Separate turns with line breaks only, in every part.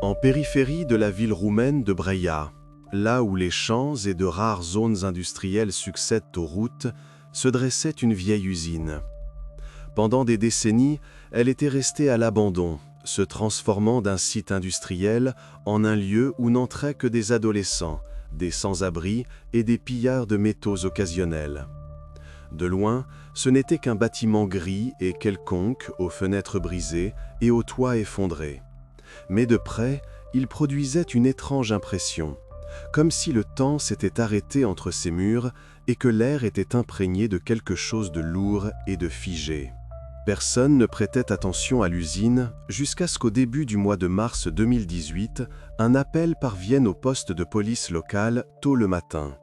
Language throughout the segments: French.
En périphérie de la ville roumaine de Breia, là où les champs et de rares zones industrielles succèdent aux routes, se dressait une vieille usine. Pendant des décennies, elle était restée à l'abandon, se transformant d'un site industriel en un lieu où n'entraient que des adolescents, des sans-abri et des pillards de métaux occasionnels. De loin, ce n'était qu'un bâtiment gris et quelconque, aux fenêtres brisées et aux toits effondrés. Mais de près, il produisait une étrange impression, comme si le temps s'était arrêté entre ces murs et que l'air était imprégné de quelque chose de lourd et de figé. Personne ne prêtait attention à l'usine jusqu'à ce qu'au début du mois de mars 2018, un appel parvienne au poste de police local tôt le matin.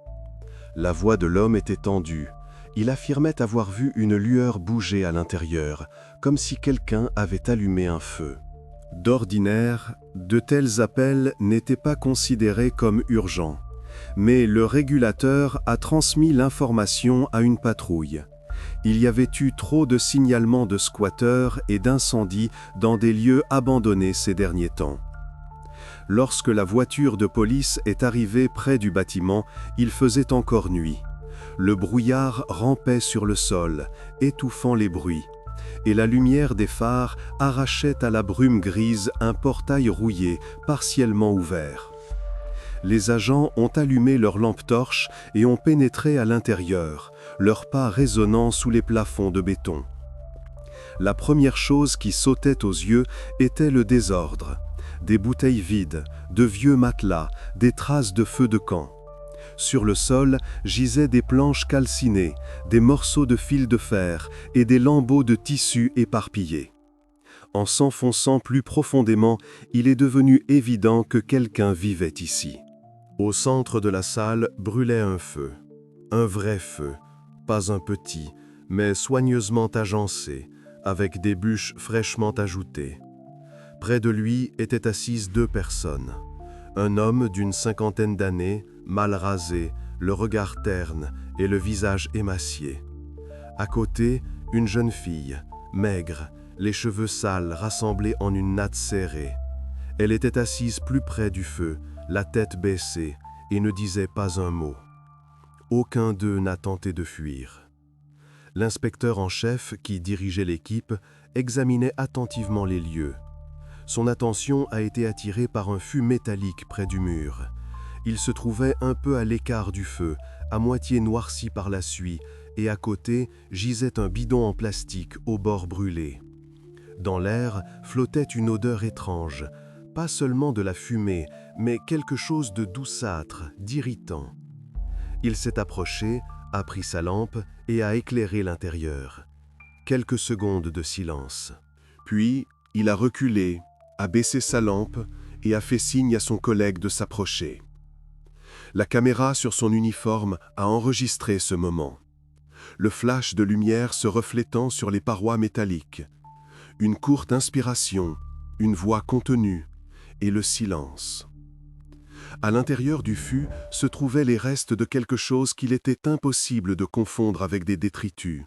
La voix de l'homme était tendue. Il affirmait avoir vu une lueur bouger à l'intérieur, comme si quelqu'un avait allumé un feu. D'ordinaire, de tels appels n'étaient pas considérés comme urgents, mais le régulateur a transmis l'information à une patrouille. Il y avait eu trop de signalements de squatteurs et d'incendies dans des lieux abandonnés ces derniers temps. Lorsque la voiture de police est arrivée près du bâtiment, il faisait encore nuit. Le brouillard rampait sur le sol, étouffant les bruits, et la lumière des phares arrachait à la brume grise un portail rouillé, partiellement ouvert. Les agents ont allumé leurs lampes torches et ont pénétré à l'intérieur, leurs pas résonnant sous les plafonds de béton. La première chose qui sautait aux yeux était le désordre. Des bouteilles vides, de vieux matelas, des traces de feu de camp. Sur le sol gisaient des planches calcinées, des morceaux de fil de fer et des lambeaux de tissu éparpillés. En s'enfonçant plus profondément, il est devenu évident que quelqu'un vivait ici. Au centre de la salle brûlait un vrai feu, pas un petit, mais soigneusement agencé, avec des bûches fraîchement ajoutées. Près de lui étaient assises deux personnes. Un homme d'une cinquantaine d'années, mal rasé, le regard terne et le visage émacié. À côté, une jeune fille, maigre, les cheveux sales rassemblés en une natte serrée. Elle était assise plus près du feu, la tête baissée, et ne disait pas un mot. Aucun d'eux n'a tenté de fuir. L'inspecteur en chef, qui dirigeait l'équipe, examinait attentivement les lieux. Son attention a été attirée par un fût métallique près du mur. Il se trouvait un peu à l'écart du feu, à moitié noirci par la suie, et à côté gisait un bidon en plastique au bord brûlé. Dans l'air flottait une odeur étrange, pas seulement de la fumée, mais quelque chose de douceâtre, d'irritant. Il s'est approché, a pris sa lampe et a éclairé l'intérieur. Quelques secondes de silence. Puis, il a reculé, a baissé sa lampe et a fait signe à son collègue de s'approcher. La caméra sur son uniforme a enregistré ce moment. Le flash de lumière se reflétant sur les parois métalliques. Une courte inspiration, une voix contenue et le silence. À l'intérieur du fût se trouvaient les restes de quelque chose qu'il était impossible de confondre avec des détritus.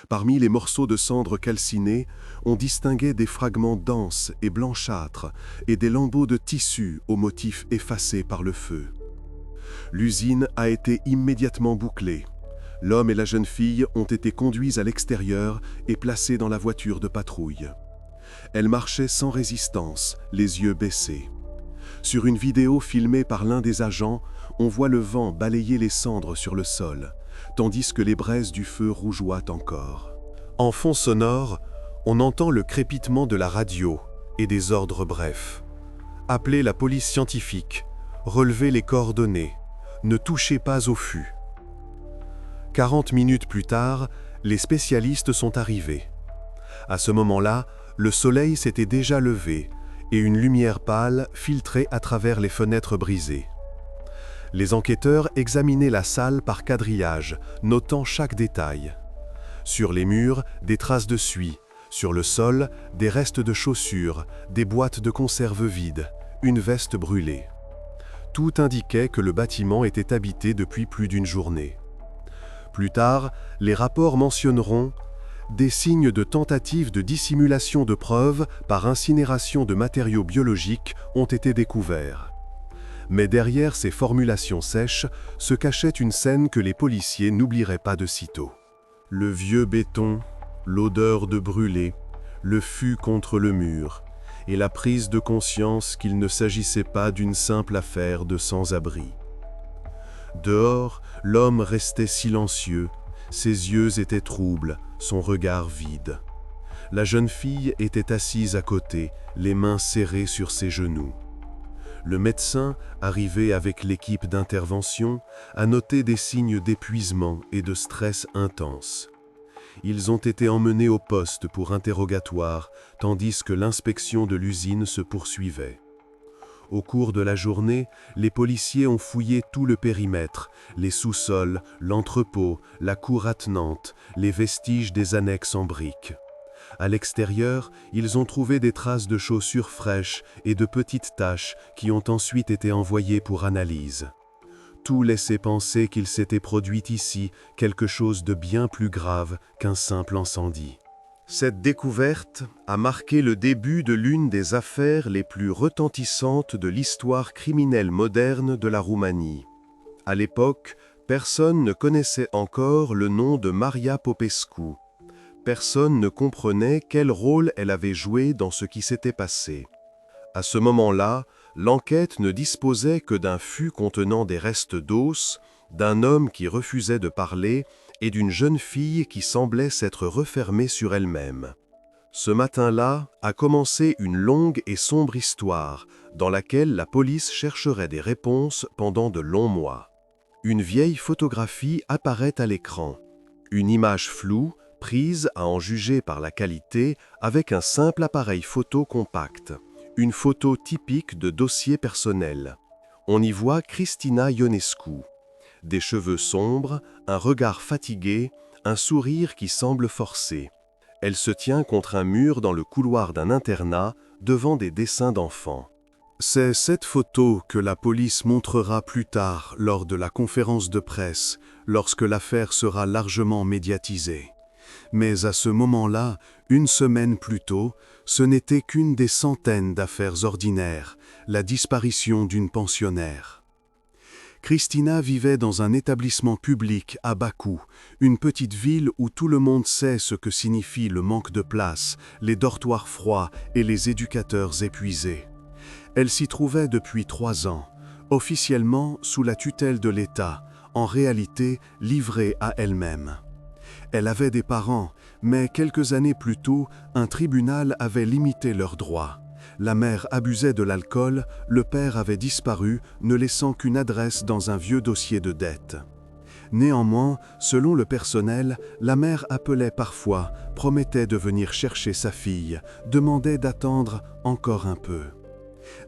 Parmi les morceaux de cendres calcinées, on distinguait des fragments denses et blanchâtres et des lambeaux de tissu aux motifs effacés par le feu. L'usine a été immédiatement bouclée. L'homme et la jeune fille ont été conduits à l'extérieur et placés dans la voiture de patrouille. Elle marchait sans résistance, les yeux baissés. Sur une vidéo filmée par l'un des agents, on voit le vent balayer les cendres sur le sol, tandis que les braises du feu rougeoient encore. En fond sonore, on entend le crépitement de la radio et des ordres brefs. Appelez la police scientifique, relevez les coordonnées, ne touchez pas au fût. 40 minutes plus tard, les spécialistes sont arrivés. À ce moment-là, le soleil s'était déjà levé et une lumière pâle filtrait à travers les fenêtres brisées. Les enquêteurs examinaient la salle par quadrillage, notant chaque détail. Sur les murs, des traces de suie. Sur le sol, des restes de chaussures, des boîtes de conserve vides, une veste brûlée. Tout indiquait que le bâtiment était habité depuis plus d'une journée. Plus tard, les rapports mentionneront Des signes de tentative de dissimulation de preuves par incinération de matériaux biologiques ont été découverts. Mais derrière ces formulations sèches se cachait une scène que les policiers n'oublieraient pas de sitôt. Le vieux béton, l'odeur de brûlé, le fût contre le mur, et la prise de conscience qu'il ne s'agissait pas d'une simple affaire de sans-abri. Dehors, l'homme restait silencieux, ses yeux étaient troubles, son regard vide. La jeune fille était assise à côté, les mains serrées sur ses genoux. Le médecin, arrivé avec l'équipe d'intervention, a noté des signes d'épuisement et de stress intense. Ils ont été emmenés au poste pour interrogatoire, tandis que l'inspection de l'usine se poursuivait. Au cours de la journée, les policiers ont fouillé tout le périmètre, les sous-sols, l'entrepôt, la cour attenante, les vestiges des annexes en briques. À l'extérieur, ils ont trouvé des traces de chaussures fraîches et de petites taches qui ont ensuite été envoyées pour analyse. Tout laissait penser qu'il s'était produit ici quelque chose de bien plus grave qu'un simple incendie. Cette découverte a marqué le début de l'une des affaires les plus retentissantes de l'histoire criminelle moderne de la Roumanie. À l'époque, personne ne connaissait encore le nom de Maria Popescu. Personne ne comprenait quel rôle elle avait joué dans ce qui s'était passé. À ce moment-là, l'enquête ne disposait que d'un fût contenant des restes d'os, d'un homme qui refusait de parler et d'une jeune fille qui semblait s'être refermée sur elle-même. Ce matin-là a commencé une longue et sombre histoire dans laquelle la police chercherait des réponses pendant de longs mois. Une vieille photographie apparaît à l'écran. Une image floue, prise à en juger par la qualité avec un simple appareil photo compact. Une photo typique de dossier personnel. On y voit Cristina Ionescu. Des cheveux sombres, un regard fatigué, un sourire qui semble forcé. Elle se tient contre un mur dans le couloir d'un internat, devant des dessins d'enfants. C'est cette photo que la police montrera plus tard lors de la conférence de presse, lorsque l'affaire sera largement médiatisée. Mais à ce moment-là, une semaine plus tôt, ce n'était qu'une des centaines d'affaires ordinaires, la disparition d'une pensionnaire. Cristina vivait dans un établissement public à Bakou, une petite ville où tout le monde sait ce que signifie le manque de place, les dortoirs froids et les éducateurs épuisés. Elle s'y trouvait depuis 3 ans, officiellement sous la tutelle de l'État, en réalité livrée à elle-même. Elle avait des parents, mais quelques années plus tôt, un tribunal avait limité leurs droits. La mère abusait de l'alcool, le père avait disparu, ne laissant qu'une adresse dans un vieux dossier de dette. Néanmoins, selon le personnel, la mère appelait parfois, promettait de venir chercher sa fille, demandait d'attendre encore un peu.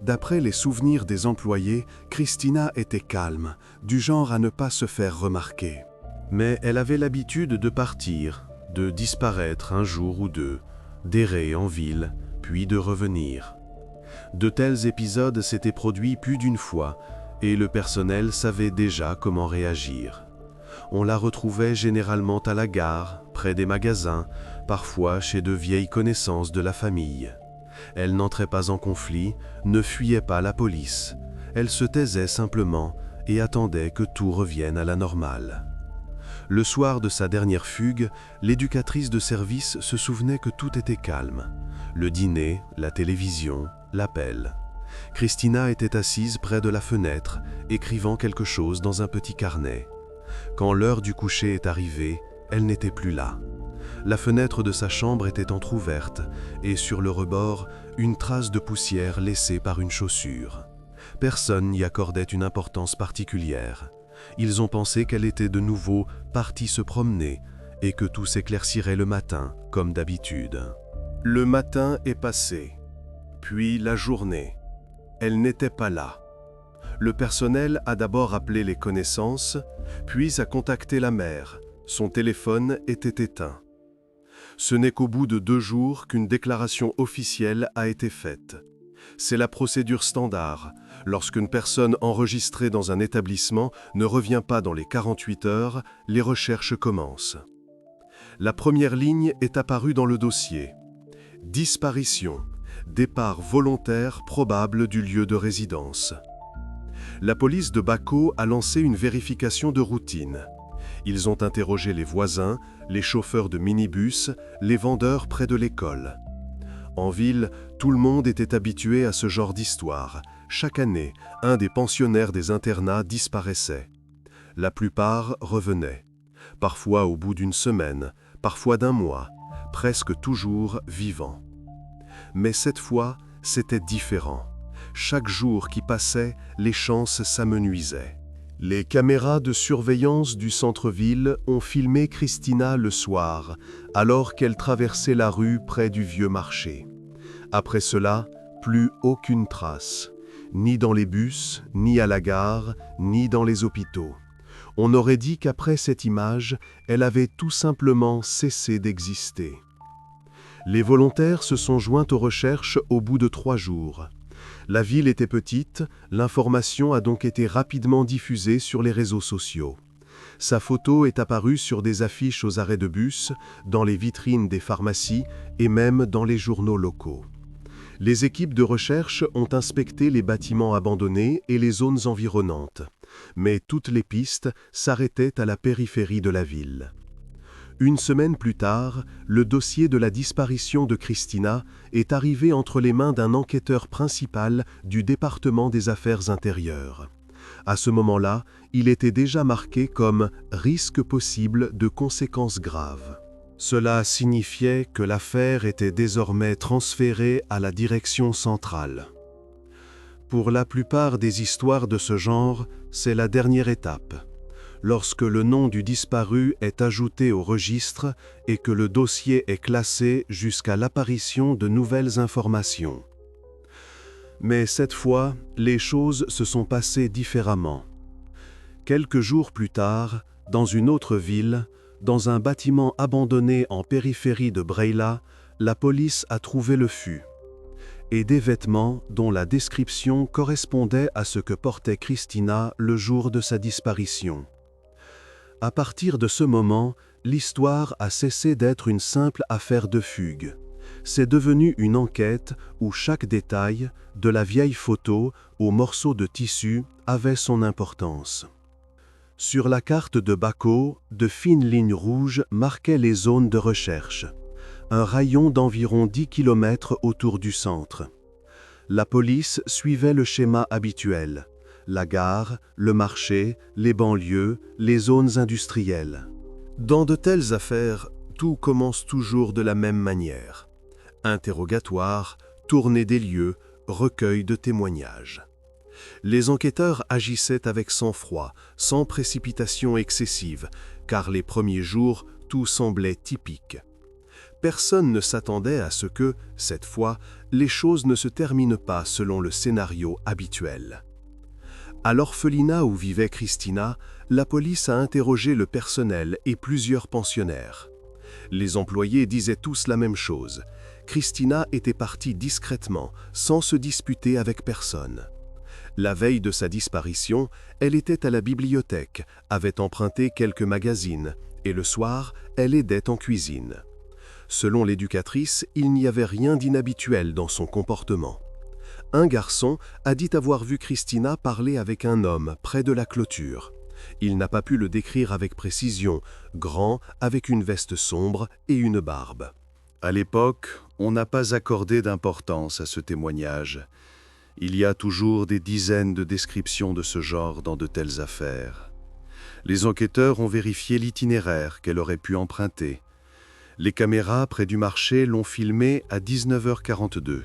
D'après les souvenirs des employés, Cristina était calme, du genre à ne pas se faire remarquer. Mais elle avait l'habitude de partir, de disparaître un jour ou deux, d'errer en ville, puis de revenir. De tels épisodes s'étaient produits plus d'une fois, et le personnel savait déjà comment réagir. On la retrouvait généralement à la gare, près des magasins, parfois chez de vieilles connaissances de la famille. Elle n'entrait pas en conflit, ne fuyait pas la police. Elle se taisait simplement et attendait que tout revienne à la normale. Le soir de sa dernière fugue, l'éducatrice de service se souvenait que tout était calme. Le dîner, la télévision, l'appel. Cristina était assise près de la fenêtre, écrivant quelque chose dans un petit carnet. Quand l'heure du coucher est arrivée, elle n'était plus là. La fenêtre de sa chambre était entr'ouverte, et sur le rebord, une trace de poussière laissée par une chaussure. Personne n'y accordait une importance particulière. Ils ont pensé qu'elle était de nouveau partie se promener et que tout s'éclaircirait le matin, comme d'habitude. Le matin est passé, puis la journée. Elle n'était pas là. Le personnel a d'abord appelé les connaissances, puis a contacté la mère. Son téléphone était éteint. Ce n'est qu'au bout de 2 jours qu'une déclaration officielle a été faite. C'est la procédure standard. Lorsqu'une personne enregistrée dans un établissement ne revient pas dans les 48 heures, les recherches commencent. La première ligne est apparue dans le dossier. Disparition. Départ volontaire probable du lieu de résidence. La police de Baco a lancé une vérification de routine. Ils ont interrogé les voisins, les chauffeurs de minibus, les vendeurs près de l'école. En ville, tout le monde était habitué à ce genre d'histoire. Chaque année, un des pensionnaires des internats disparaissait. La plupart revenaient. Parfois au bout d'une semaine, parfois d'un mois, presque toujours vivants. Mais cette fois, c'était différent. Chaque jour qui passait, les chances s'amenuisaient. Les caméras de surveillance du centre-ville ont filmé Christina le soir, alors qu'elle traversait la rue près du vieux marché. Après cela, plus aucune trace, ni dans les bus, ni à la gare, ni dans les hôpitaux. On aurait dit qu'après cette image, elle avait tout simplement cessé d'exister. Les volontaires se sont joints aux recherches au bout de 3 jours. La ville était petite, l'information a donc été rapidement diffusée sur les réseaux sociaux. Sa photo est apparue sur des affiches aux arrêts de bus, dans les vitrines des pharmacies et même dans les journaux locaux. Les équipes de recherche ont inspecté les bâtiments abandonnés et les zones environnantes, mais toutes les pistes s'arrêtaient à la périphérie de la ville. Une semaine plus tard, le dossier de la disparition de Christina est arrivé entre les mains d'un enquêteur principal du département des affaires intérieures. À ce moment-là, il était déjà marqué comme « risque possible de conséquences graves ». Cela signifiait que l'affaire était désormais transférée à la direction centrale. Pour la plupart des histoires de ce genre, c'est la dernière étape. Lorsque le nom du disparu est ajouté au registre et que le dossier est classé jusqu'à l'apparition de nouvelles informations. Mais cette fois, les choses se sont passées différemment. Quelques jours plus tard, dans une autre ville, dans un bâtiment abandonné en périphérie de Brăila, la police a trouvé le fût et des vêtements dont la description correspondait à ce que portait Christina le jour de sa disparition. À partir de ce moment, l'histoire a cessé d'être une simple affaire de fugue. C'est devenu une enquête où chaque détail, de la vieille photo au morceau de tissu, avait son importance. Sur la carte de Baco, de fines lignes rouges marquaient les zones de recherche. Un rayon d'environ 10 km autour du centre. La police suivait le schéma habituel. La gare, le marché, les banlieues, les zones industrielles. Dans de telles affaires, tout commence toujours de la même manière. Interrogatoire, tournée des lieux, recueil de témoignages. Les enquêteurs agissaient avec sang-froid, sans précipitation excessive, car les premiers jours, tout semblait typique. Personne ne s'attendait à ce que, cette fois, les choses ne se terminent pas selon le scénario habituel. À l'orphelinat où vivait Christina, la police a interrogé le personnel et plusieurs pensionnaires. Les employés disaient tous la même chose. Christina était partie discrètement, sans se disputer avec personne. La veille de sa disparition, elle était à la bibliothèque, avait emprunté quelques magazines, et le soir, elle aidait en cuisine. Selon l'éducatrice, il n'y avait rien d'inhabituel dans son comportement. Un garçon a dit avoir vu Christina parler avec un homme près de la clôture. Il n'a pas pu le décrire avec précision, grand, avec une veste sombre et une barbe. À l'époque, on n'a pas accordé d'importance à ce témoignage. Il y a toujours des dizaines de descriptions de ce genre dans de telles affaires. Les enquêteurs ont vérifié l'itinéraire qu'elle aurait pu emprunter. Les caméras près du marché l'ont filmée à 19h42.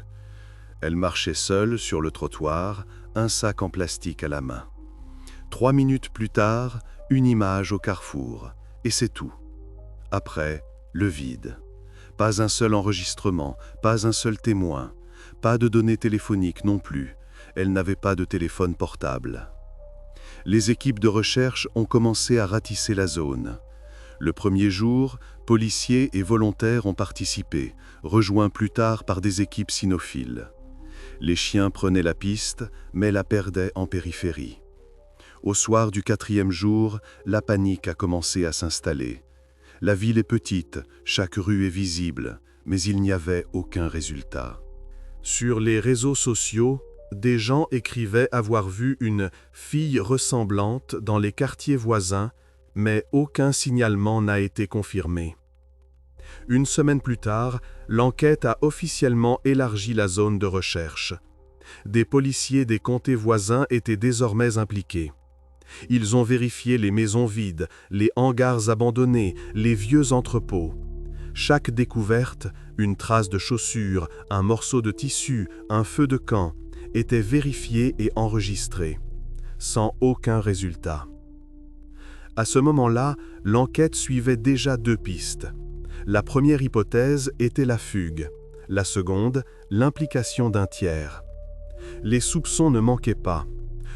Elle marchait seule sur le trottoir, un sac en plastique à la main. 3 minutes plus tard, une image au carrefour, et c'est tout. Après, le vide. Pas un seul enregistrement, pas un seul témoin, pas de données téléphoniques non plus. Elle n'avait pas de téléphone portable. Les équipes de recherche ont commencé à ratisser la zone. Le premier jour, policiers et volontaires ont participé, rejoints plus tard par des équipes cynophiles. Les chiens prenaient la piste, mais la perdaient en périphérie. Au soir du 4e jour, la panique a commencé à s'installer. La ville est petite, chaque rue est visible, mais il n'y avait aucun résultat. Sur les réseaux sociaux, des gens écrivaient avoir vu une fille ressemblante dans les quartiers voisins, mais aucun signalement n'a été confirmé. Une semaine plus tard, l'enquête a officiellement élargi la zone de recherche. Des policiers des comtés voisins étaient désormais impliqués. Ils ont vérifié les maisons vides, les hangars abandonnés, les vieux entrepôts. Chaque découverte, une trace de chaussure, un morceau de tissu, un feu de camp, était vérifiée et enregistrée, sans aucun résultat. À ce moment-là, l'enquête suivait déjà deux pistes. La première hypothèse était la fugue, la seconde, l'implication d'un tiers. Les soupçons ne manquaient pas.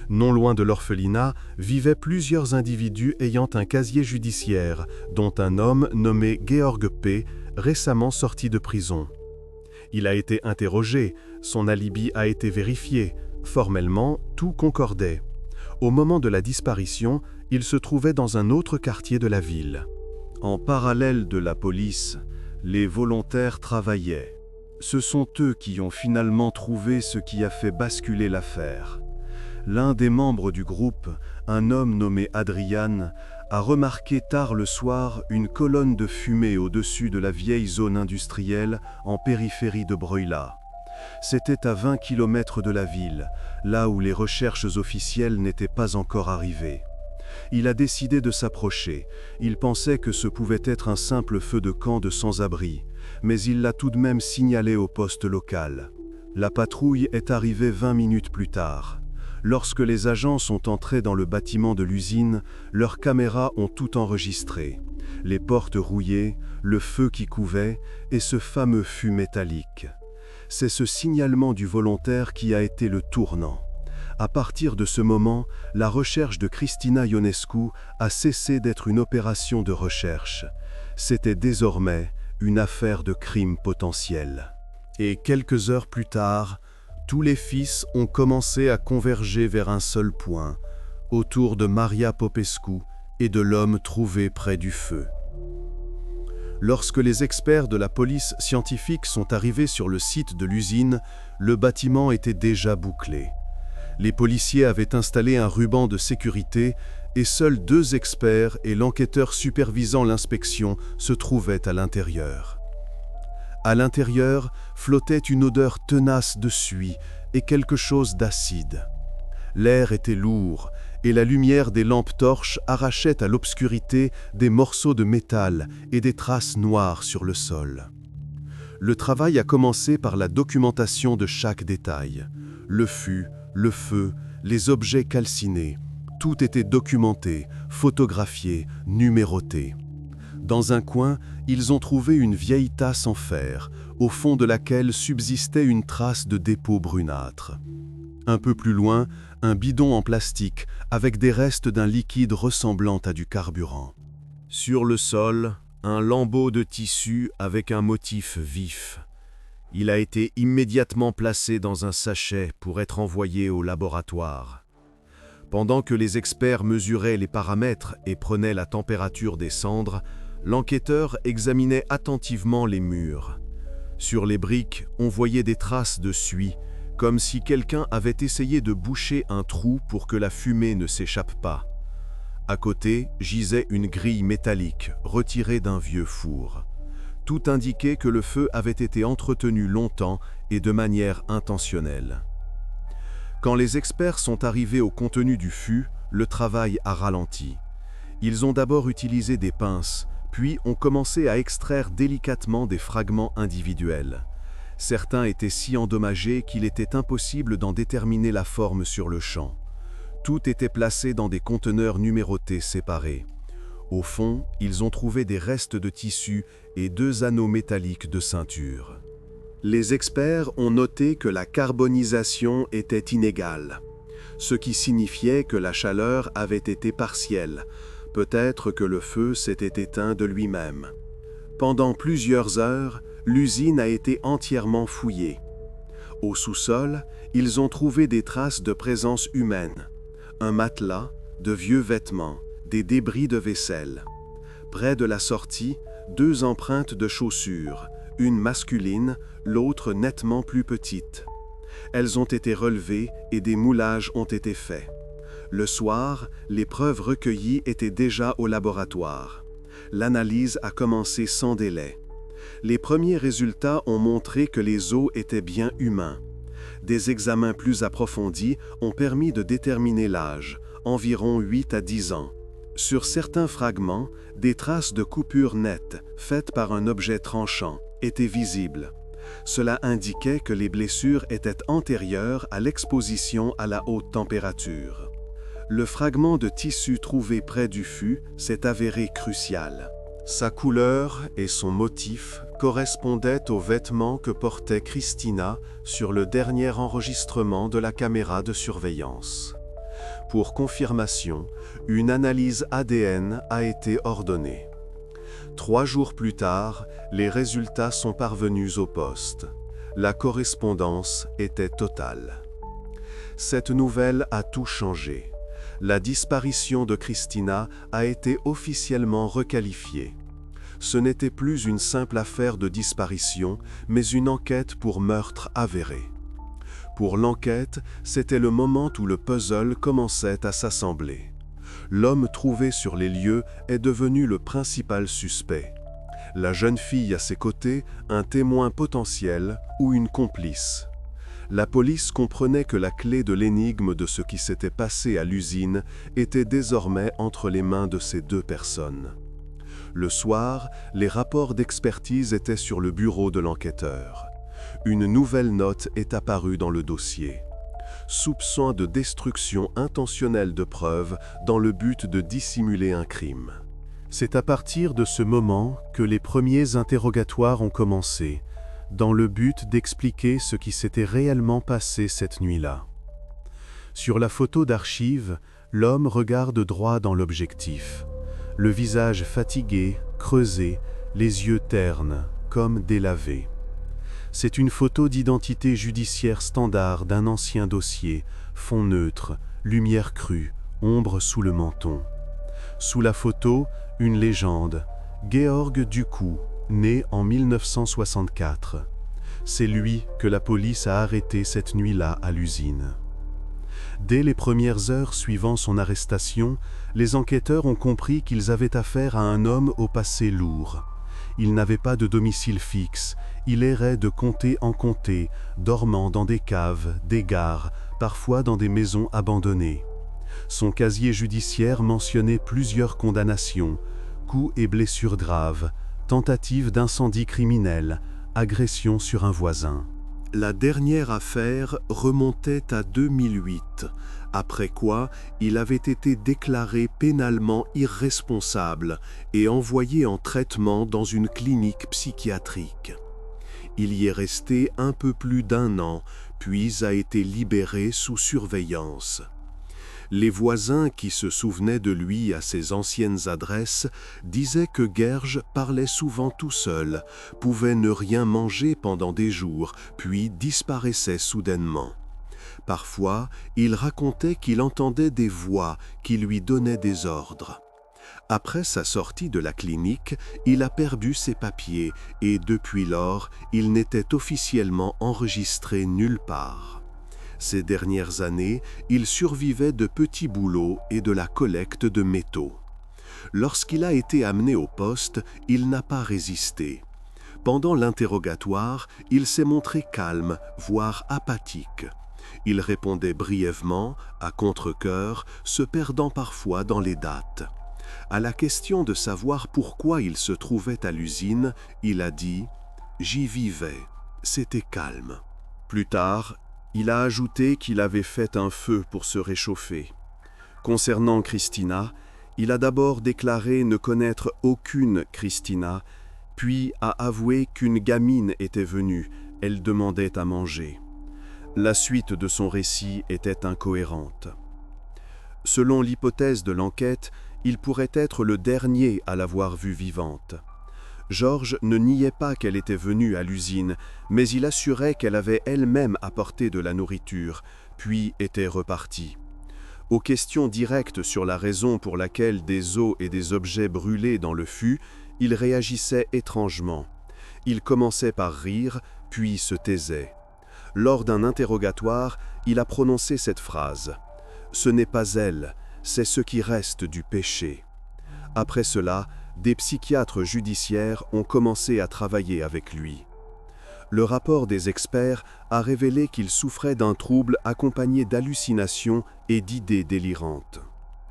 Non loin de l'orphelinat vivaient plusieurs individus ayant un casier judiciaire, dont un homme nommé Georg P., récemment sorti de prison. Il a été interrogé, son alibi a été vérifié, formellement tout concordait. Au moment de la disparition, il se trouvait dans un autre quartier de la ville. En parallèle de la police, les volontaires travaillaient. Ce sont eux qui ont finalement trouvé ce qui a fait basculer l'affaire. L'un des membres du groupe, un homme nommé Adrian, a remarqué tard le soir une colonne de fumée au-dessus de la vieille zone industrielle en périphérie de Brøyla. C'était à 20 km de la ville, là où les recherches officielles n'étaient pas encore arrivées. Il a décidé de s'approcher. Il pensait que ce pouvait être un simple feu de camp de sans-abri, mais il l'a tout de même signalé au poste local. La patrouille est arrivée 20 minutes plus tard. Lorsque les agents sont entrés dans le bâtiment de l'usine, leurs caméras ont tout enregistré. Les portes rouillées, le feu qui couvait et ce fameux fût métallique. C'est ce signalement du volontaire qui a été le tournant. À partir de ce moment, la recherche de Cristina Ionescu a cessé d'être une opération de recherche. C'était désormais une affaire de crime potentiel. Et quelques heures plus tard, tous les fils ont commencé à converger vers un seul point, autour de Maria Popescu et de l'homme trouvé près du feu. Lorsque les experts de la police scientifique sont arrivés sur le site de l'usine, le bâtiment était déjà bouclé. Les policiers avaient installé un ruban de sécurité et seuls deux experts et l'enquêteur supervisant l'inspection se trouvaient à l'intérieur. À l'intérieur flottait une odeur tenace de suie et quelque chose d'acide. L'air était lourd et la lumière des lampes torches arrachait à l'obscurité des morceaux de métal et des traces noires sur le sol. Le travail a commencé par la documentation de chaque détail. Le fût, le feu, les objets calcinés, tout était documenté, photographié, numéroté. Dans un coin, ils ont trouvé une vieille tasse en fer, au fond de laquelle subsistait une trace de dépôt brunâtre. Un peu plus loin, un bidon en plastique avec des restes d'un liquide ressemblant à du carburant. Sur le sol, un lambeau de tissu avec un motif vif. Il a été immédiatement placé dans un sachet pour être envoyé au laboratoire. Pendant que les experts mesuraient les paramètres et prenaient la température des cendres, l'enquêteur examinait attentivement les murs. Sur les briques, on voyait des traces de suie, comme si quelqu'un avait essayé de boucher un trou pour que la fumée ne s'échappe pas. À côté, gisait une grille métallique, retirée d'un vieux four. Tout indiquait que le feu avait été entretenu longtemps et de manière intentionnelle. Quand les experts sont arrivés au contenu du fût, le travail a ralenti. Ils ont d'abord utilisé des pinces, puis ont commencé à extraire délicatement des fragments individuels. Certains étaient si endommagés qu'il était impossible d'en déterminer la forme sur le champ. Tout était placé dans des conteneurs numérotés séparés. Au fond, ils ont trouvé des restes de tissu et 2 anneaux métalliques de ceinture. Les experts ont noté que la carbonisation était inégale, ce qui signifiait que la chaleur avait été partielle. Peut-être que le feu s'était éteint de lui-même. Pendant plusieurs heures, l'usine a été entièrement fouillée. Au sous-sol, ils ont trouvé des traces de présence humaine. Un matelas, de vieux vêtements, des débris de vaisselle. Près de la sortie, 2 empreintes de chaussures, une masculine, l'autre nettement plus petite. Elles ont été relevées et des moulages ont été faits. Le soir, les preuves recueillies étaient déjà au laboratoire. L'analyse a commencé sans délai. Les premiers résultats ont montré que les os étaient bien humains. Des examens plus approfondis ont permis de déterminer l'âge, environ 8 à 10 ans. Sur certains fragments, des traces de coupures nettes, faites par un objet tranchant, étaient visibles. Cela indiquait que les blessures étaient antérieures à l'exposition à la haute température. Le fragment de tissu trouvé près du fût s'est avéré crucial. Sa couleur et son motif correspondaient aux vêtements que portait Christina sur le dernier enregistrement de la caméra de surveillance. Pour confirmation, une analyse ADN a été ordonnée. 3 jours plus tard, les résultats sont parvenus au poste. La correspondance était totale. Cette nouvelle a tout changé. La disparition de Christina a été officiellement requalifiée. Ce n'était plus une simple affaire de disparition, mais une enquête pour meurtre avéré. Pour l'enquête, c'était le moment où le puzzle commençait à s'assembler. L'homme trouvé sur les lieux est devenu le principal suspect. La jeune fille à ses côtés, un témoin potentiel ou une complice. La police comprenait que la clé de l'énigme de ce qui s'était passé à l'usine était désormais entre les mains de ces 2 personnes. Le soir, les rapports d'expertise étaient sur le bureau de l'enquêteur. Une nouvelle note est apparue dans le dossier. Soupçon de destruction intentionnelle de preuves dans le but de dissimuler un crime. C'est à partir de ce moment que les premiers interrogatoires ont commencé, dans le but d'expliquer ce qui s'était réellement passé cette nuit-là. Sur la photo d'archive, l'homme regarde droit dans l'objectif. Le visage fatigué, creusé, les yeux ternes, comme délavés. C'est une photo d'identité judiciaire standard d'un ancien dossier, fond neutre, lumière crue, ombre sous le menton. Sous la photo, une légende, Georg Ducou, né en 1964. C'est lui que la police a arrêté cette nuit-là à l'usine. Dès les premières heures suivant son arrestation, les enquêteurs ont compris qu'ils avaient affaire à un homme au passé lourd. Il n'avait pas de domicile fixe, il errait de comté en comté, dormant dans des caves, des gares, parfois dans des maisons abandonnées. Son casier judiciaire mentionnait plusieurs condamnations, coups et blessures graves, tentative d'incendie criminel, agression sur un voisin. La dernière affaire remontait à 2008, après quoi il avait été déclaré pénalement irresponsable et envoyé en traitement dans une clinique psychiatrique. Il y est resté un peu plus d'1 an, puis a été libéré sous surveillance. Les voisins qui se souvenaient de lui à ses anciennes adresses disaient que Gerge parlait souvent tout seul, pouvait ne rien manger pendant des jours, puis disparaissait soudainement. Parfois, il racontait qu'il entendait des voix qui lui donnaient des ordres. Après sa sortie de la clinique, il a perdu ses papiers et depuis lors, il n'était officiellement enregistré nulle part. Ces dernières années, il survivait de petits boulots et de la collecte de métaux. Lorsqu'il a été amené au poste, il n'a pas résisté. Pendant l'interrogatoire, il s'est montré calme, voire apathique. Il répondait brièvement, à contre-cœur, se perdant parfois dans les dates. À la question de savoir pourquoi il se trouvait à l'usine, il a dit « J'y vivais, c'était calme ». Plus tard, il a ajouté qu'il avait fait un feu pour se réchauffer. Concernant Christina, il a d'abord déclaré ne connaître aucune Christina, puis a avoué qu'une gamine était venue, elle demandait à manger. La suite de son récit était incohérente. Selon l'hypothèse de l'enquête, il pourrait être le dernier à l'avoir vue vivante. Georges ne niait pas qu'elle était venue à l'usine, mais il assurait qu'elle avait elle-même apporté de la nourriture, puis était repartie. Aux questions directes sur la raison pour laquelle des os et des objets brûlaient dans le fût, il réagissait étrangement. Il commençait par rire, puis se taisait. Lors d'un interrogatoire, il a prononcé cette phrase « Ce n'est pas elle, c'est ce qui reste du péché ». Après cela, des psychiatres judiciaires ont commencé à travailler avec lui. Le rapport des experts a révélé qu'il souffrait d'un trouble accompagné d'hallucinations et d'idées délirantes.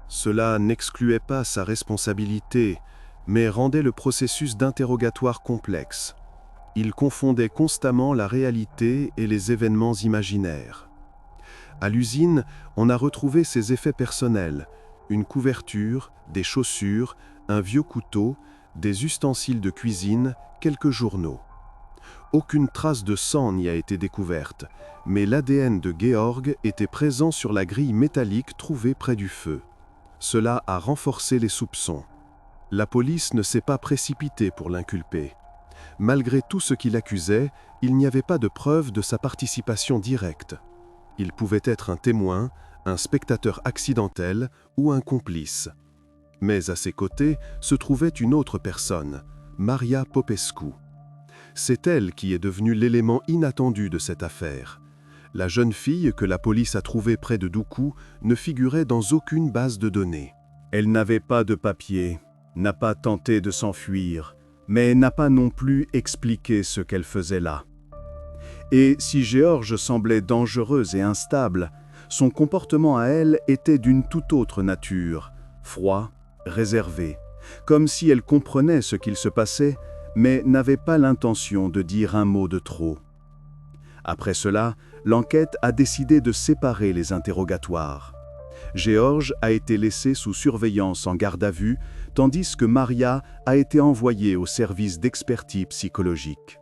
Cela n'excluait pas sa responsabilité, mais rendait le processus d'interrogatoire complexe. Il confondait constamment la réalité et les événements imaginaires. À l'usine, on a retrouvé ses effets personnels, une couverture, des chaussures, un vieux couteau, des ustensiles de cuisine, quelques journaux. Aucune trace de sang n'y a été découverte, mais l'ADN de Georg était présent sur la grille métallique trouvée près du feu. Cela a renforcé les soupçons. La police ne s'est pas précipitée pour l'inculper. Malgré tout ce qu'il accusait, il n'y avait pas de preuve de sa participation directe. Il pouvait être un témoin, un spectateur accidentel ou un complice. Mais à ses côtés se trouvait une autre personne, Maria Popescu. C'est elle qui est devenue l'élément inattendu de cette affaire. La jeune fille que la police a trouvée près de Duku ne figurait dans aucune base de données.
Elle n'avait pas de papier, n'a pas tenté de s'enfuir, mais n'a pas non plus expliqué ce qu'elle faisait là. Et si George semblait dangereuse et instable, son comportement à elle était d'une toute autre nature, froid, réservé, comme si elle comprenait ce qu'il se passait, mais n'avait pas l'intention de dire un mot de trop. Après cela, l'enquête a décidé de séparer les interrogatoires. George a été laissé sous surveillance en garde à vue, tandis que Maria a été envoyée au service d'expertise psychologique.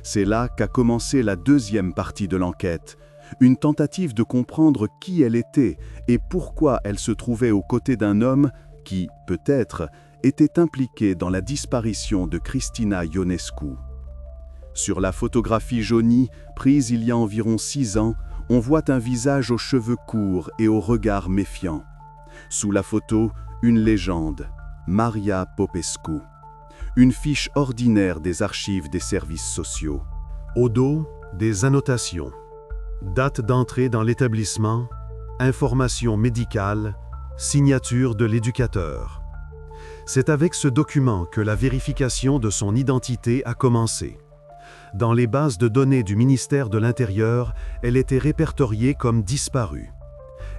C'est là qu'a commencé la deuxième partie de l'enquête, une tentative de comprendre qui elle était et pourquoi elle se trouvait aux côtés d'un homme qui, peut-être, était impliqué dans la disparition de Cristina Ionescu. Sur la photographie jaunie, prise il y a environ 6 ans, on voit un visage aux cheveux courts et au regard méfiant. Sous la photo, une légende, Maria Popescu. Une fiche ordinaire des archives des services sociaux.
Au dos, des annotations. Date d'entrée dans l'établissement, information médicale, signature de l'éducateur. C'est avec ce document que la vérification de son identité a commencé. Dans les bases de données du ministère de l'Intérieur, elle était répertoriée comme disparue.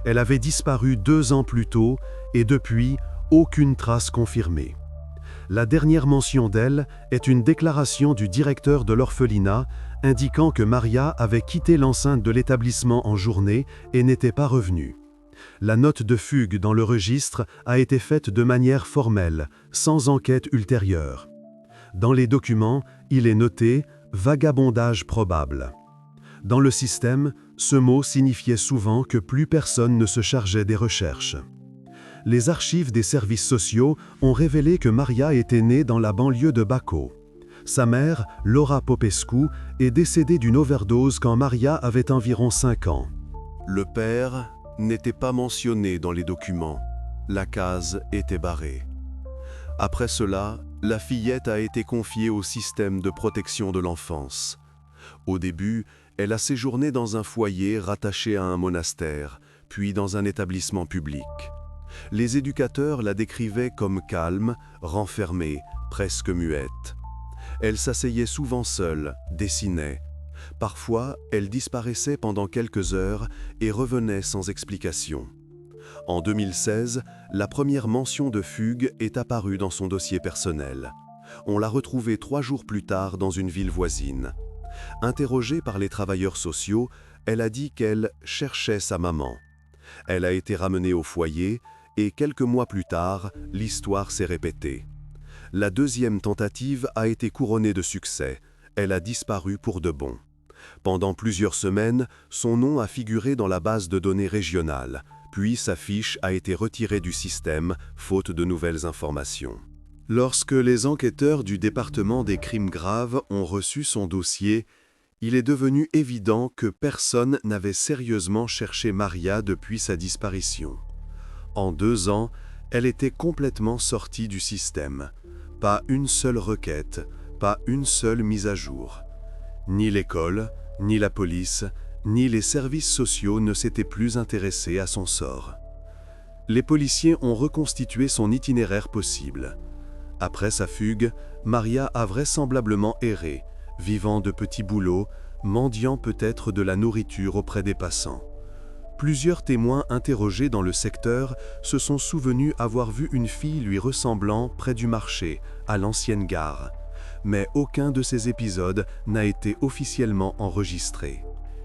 Elle avait disparu 2 ans plus tôt et depuis, aucune trace confirmée. La dernière mention d'elle est une déclaration du directeur de l'orphelinat indiquant que Maria avait quitté l'enceinte de l'établissement en journée et n'était pas revenue. La note de fugue dans le registre a été faite de manière formelle, sans enquête ultérieure. Dans les documents, il est noté « vagabondage probable ». Dans le système, ce mot signifiait souvent que plus personne ne se chargeait des recherches. Les archives des services sociaux ont révélé que Maria était née dans la banlieue de Bacău. Sa mère, Laura Popescu, est décédée d'une overdose quand Maria avait environ 5 ans.
Le père n'était pas mentionné dans les documents. La case était barrée. Après cela, la fillette a été confiée au système de protection de l'enfance. Au début, elle a séjourné dans un foyer rattaché à un monastère, puis dans un établissement public. Les éducateurs la décrivaient comme calme, renfermée, presque muette. Elle s'asseyait souvent seule, dessinait. Parfois, elle disparaissait pendant quelques heures et revenait sans explication. En 2016, la première mention de fugue est apparue dans son dossier personnel. On l'a retrouvée 3 jours plus tard dans une ville voisine. Interrogée par les travailleurs sociaux, elle a dit qu'elle cherchait sa maman. Elle a été ramenée au foyer et quelques mois plus tard, l'histoire s'est répétée. La deuxième tentative a été couronnée de succès. Elle a disparu pour de bon. Pendant plusieurs semaines, son nom a figuré dans la base de données régionale, puis sa fiche a été retirée du système, faute de nouvelles informations. Lorsque les enquêteurs du département des crimes graves ont reçu son dossier, il est devenu évident que personne n'avait sérieusement cherché Maria depuis sa disparition. En 2 ans, elle était complètement sortie du système. Pas une seule requête, pas une seule mise à jour. Ni l'école, ni la police, ni les services sociaux ne s'étaient plus intéressés à son sort. Les policiers ont reconstitué son itinéraire possible. Après sa fugue, Maria a vraisemblablement erré, vivant de petits boulots, mendiant peut-être de la nourriture auprès des passants. Plusieurs témoins interrogés dans le secteur se sont souvenus avoir vu une fille lui ressemblant près du marché, à l'ancienne gare. Mais aucun de ces épisodes n'a été officiellement enregistré.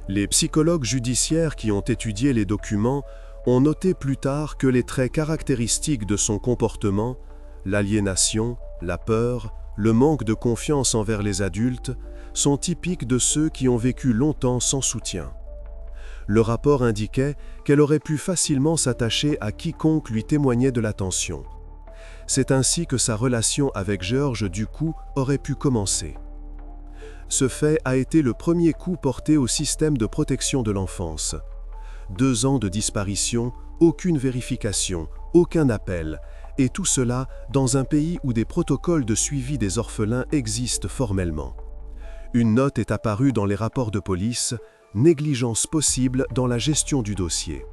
Les psychologues judiciaires qui ont étudié les documents ont noté plus tard que les traits caractéristiques de son comportement, l'aliénation, la peur, le manque de confiance envers les adultes, sont typiques de ceux qui ont vécu longtemps sans soutien. Le rapport indiquait qu'elle aurait pu facilement s'attacher à quiconque lui témoignait de l'attention. C'est ainsi que sa relation avec Georges Ducou aurait pu commencer. Ce fait a été le premier coup porté au système de protection de l'enfance. 2 ans de disparition, aucune vérification, aucun appel, et tout cela dans un pays où des protocoles de suivi des orphelins existent formellement. Une note est apparue dans les rapports de police, négligence possible dans la gestion du dossier.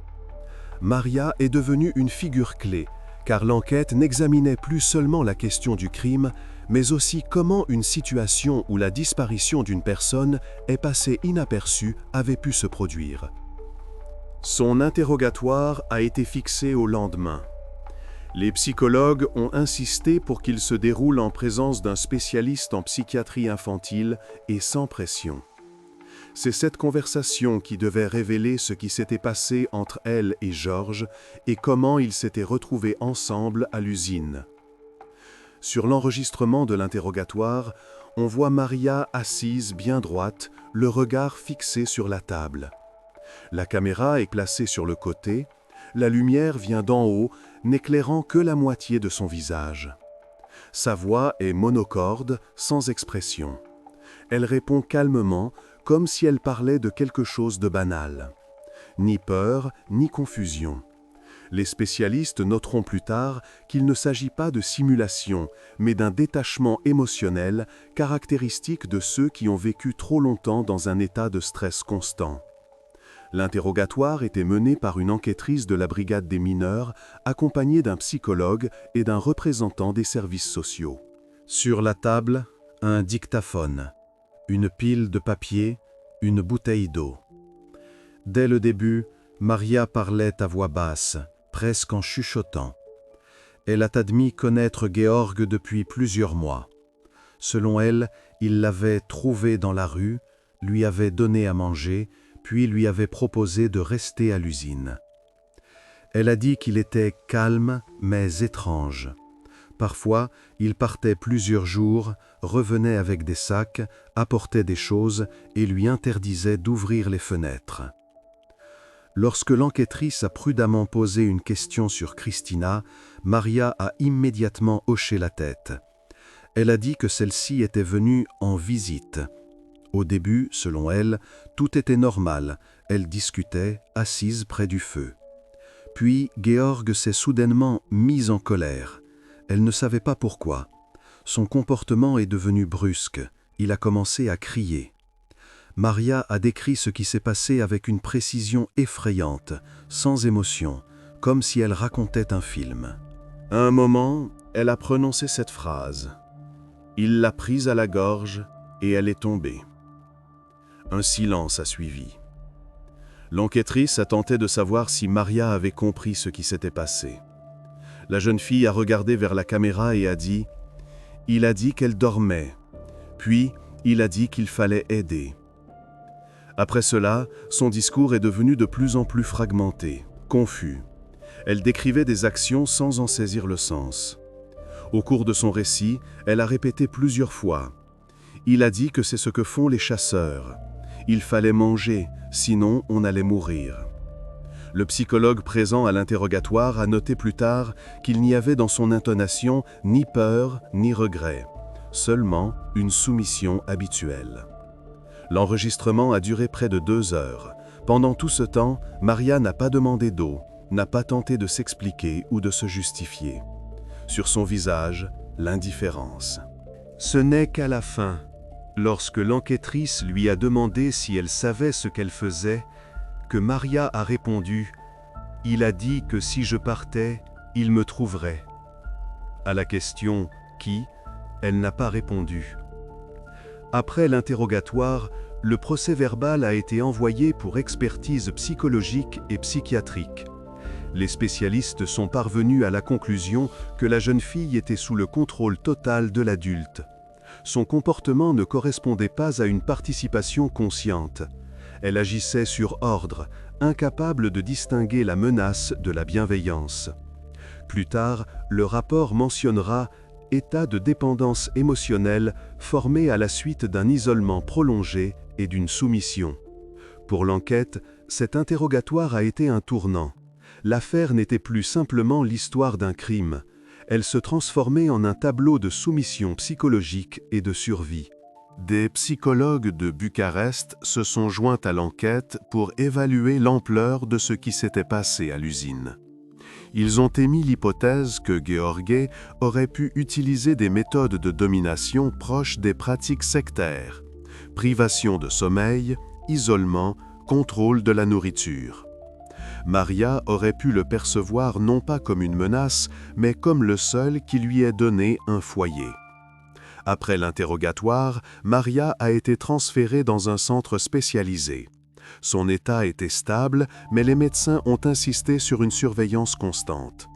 Maria est devenue une figure clé, car l'enquête n'examinait plus seulement la question du crime, mais aussi comment une situation où la disparition d'une personne est passée inaperçue avait pu se produire. Son interrogatoire a été fixé au lendemain. Les psychologues ont insisté pour qu'il se déroule en présence d'un spécialiste en psychiatrie infantile et sans pression. C'est cette conversation qui devait révéler ce qui s'était passé entre elle et Georges et comment ils s'étaient retrouvés ensemble à l'usine. Sur l'enregistrement de l'interrogatoire, on voit Maria assise bien droite, le regard fixé sur la table. La caméra est placée sur le côté, la lumière vient d'en haut, n'éclairant que la moitié de son visage. Sa voix est monocorde, sans expression. Elle répond calmement, comme si elle parlait de quelque chose de banal. Ni peur, ni confusion. Les spécialistes noteront plus tard qu'il ne s'agit pas de simulation, mais d'un détachement émotionnel caractéristique de ceux qui ont vécu trop longtemps dans un état de stress constant. L'interrogatoire était mené par une enquêtrice de la brigade des mineurs, accompagnée d'un psychologue et d'un représentant des services sociaux. Sur la table, un dictaphone, une pile de papier, une bouteille d'eau. Dès le début, Maria parlait à voix basse, presque en chuchotant. Elle a admis connaître Georg depuis plusieurs mois. Selon elle, il l'avait trouvé dans la rue, lui avait donné à manger, puis lui avait proposé de rester à l'usine. Elle a dit qu'il était calme, mais étrange. Parfois, il partait plusieurs jours, revenait avec des sacs, apportait des choses et lui interdisait d'ouvrir les fenêtres. Lorsque l'enquêtrice a prudemment posé une question sur Christina, Maria a immédiatement hoché la tête. Elle a dit que celle-ci était venue en visite. Au début, selon elle, tout était normal. Elle discutait, assise près du feu. Puis, Georg s'est soudainement mise en colère. Elle ne savait pas pourquoi. Son comportement est devenu brusque. Il a commencé à crier. Maria a décrit ce qui s'est passé avec une précision effrayante, sans émotion, comme si elle racontait un film. À un moment, elle a prononcé cette phrase. Il l'a prise à la gorge et elle est tombée. Un silence a suivi. L'enquêtrice a tenté de savoir si Maria avait compris ce qui s'était passé. La jeune fille a regardé vers la caméra et a dit « Il a dit qu'elle dormait. Puis, il a dit qu'il fallait aider. » Après cela, son discours est devenu de plus en plus fragmenté, confus. Elle décrivait des actions sans en saisir le sens. Au cours de son récit, elle a répété plusieurs fois « Il a dit que c'est ce que font les chasseurs. Il fallait manger, sinon on allait mourir. » Le psychologue présent à l'interrogatoire a noté plus tard qu'il n'y avait dans son intonation ni peur ni regret, seulement une soumission habituelle. L'enregistrement a duré près de 2 heures. Pendant tout ce temps, Maria n'a pas demandé d'eau, n'a pas tenté de s'expliquer ou de se justifier. Sur son visage, l'indifférence. Ce n'est qu'à la fin, lorsque l'enquêtrice lui a demandé si elle savait ce qu'elle faisait, que Maria a répondu « Il a dit que si je partais, il me trouverait ». À la question « Qui ?», elle n'a pas répondu. Après l'interrogatoire, le procès-verbal a été envoyé pour expertise psychologique et psychiatrique. Les spécialistes sont parvenus à la conclusion que la jeune fille était sous le contrôle total de l'adulte. Son comportement ne correspondait pas à une participation consciente. Elle agissait sur ordre, incapable de distinguer la menace de la bienveillance. Plus tard, le rapport mentionnera « état de dépendance émotionnelle formé à la suite d'un isolement prolongé et d'une soumission ». Pour l'enquête, cet interrogatoire a été un tournant. L'affaire n'était plus simplement l'histoire d'un crime. Elle se transformait en un tableau de soumission psychologique et de survie. Des psychologues de Bucarest se sont joints à l'enquête pour évaluer l'ampleur de ce qui s'était passé à l'usine. Ils ont émis l'hypothèse que Gheorghe aurait pu utiliser des méthodes de domination proches des pratiques sectaires, privation de sommeil, isolement, contrôle de la nourriture. Maria aurait pu le percevoir non pas comme une menace, mais comme le seul qui lui ait donné un foyer. Après l'interrogatoire, Maria a été transférée dans un centre spécialisé. Son état était stable, mais les médecins ont insisté sur une surveillance constante.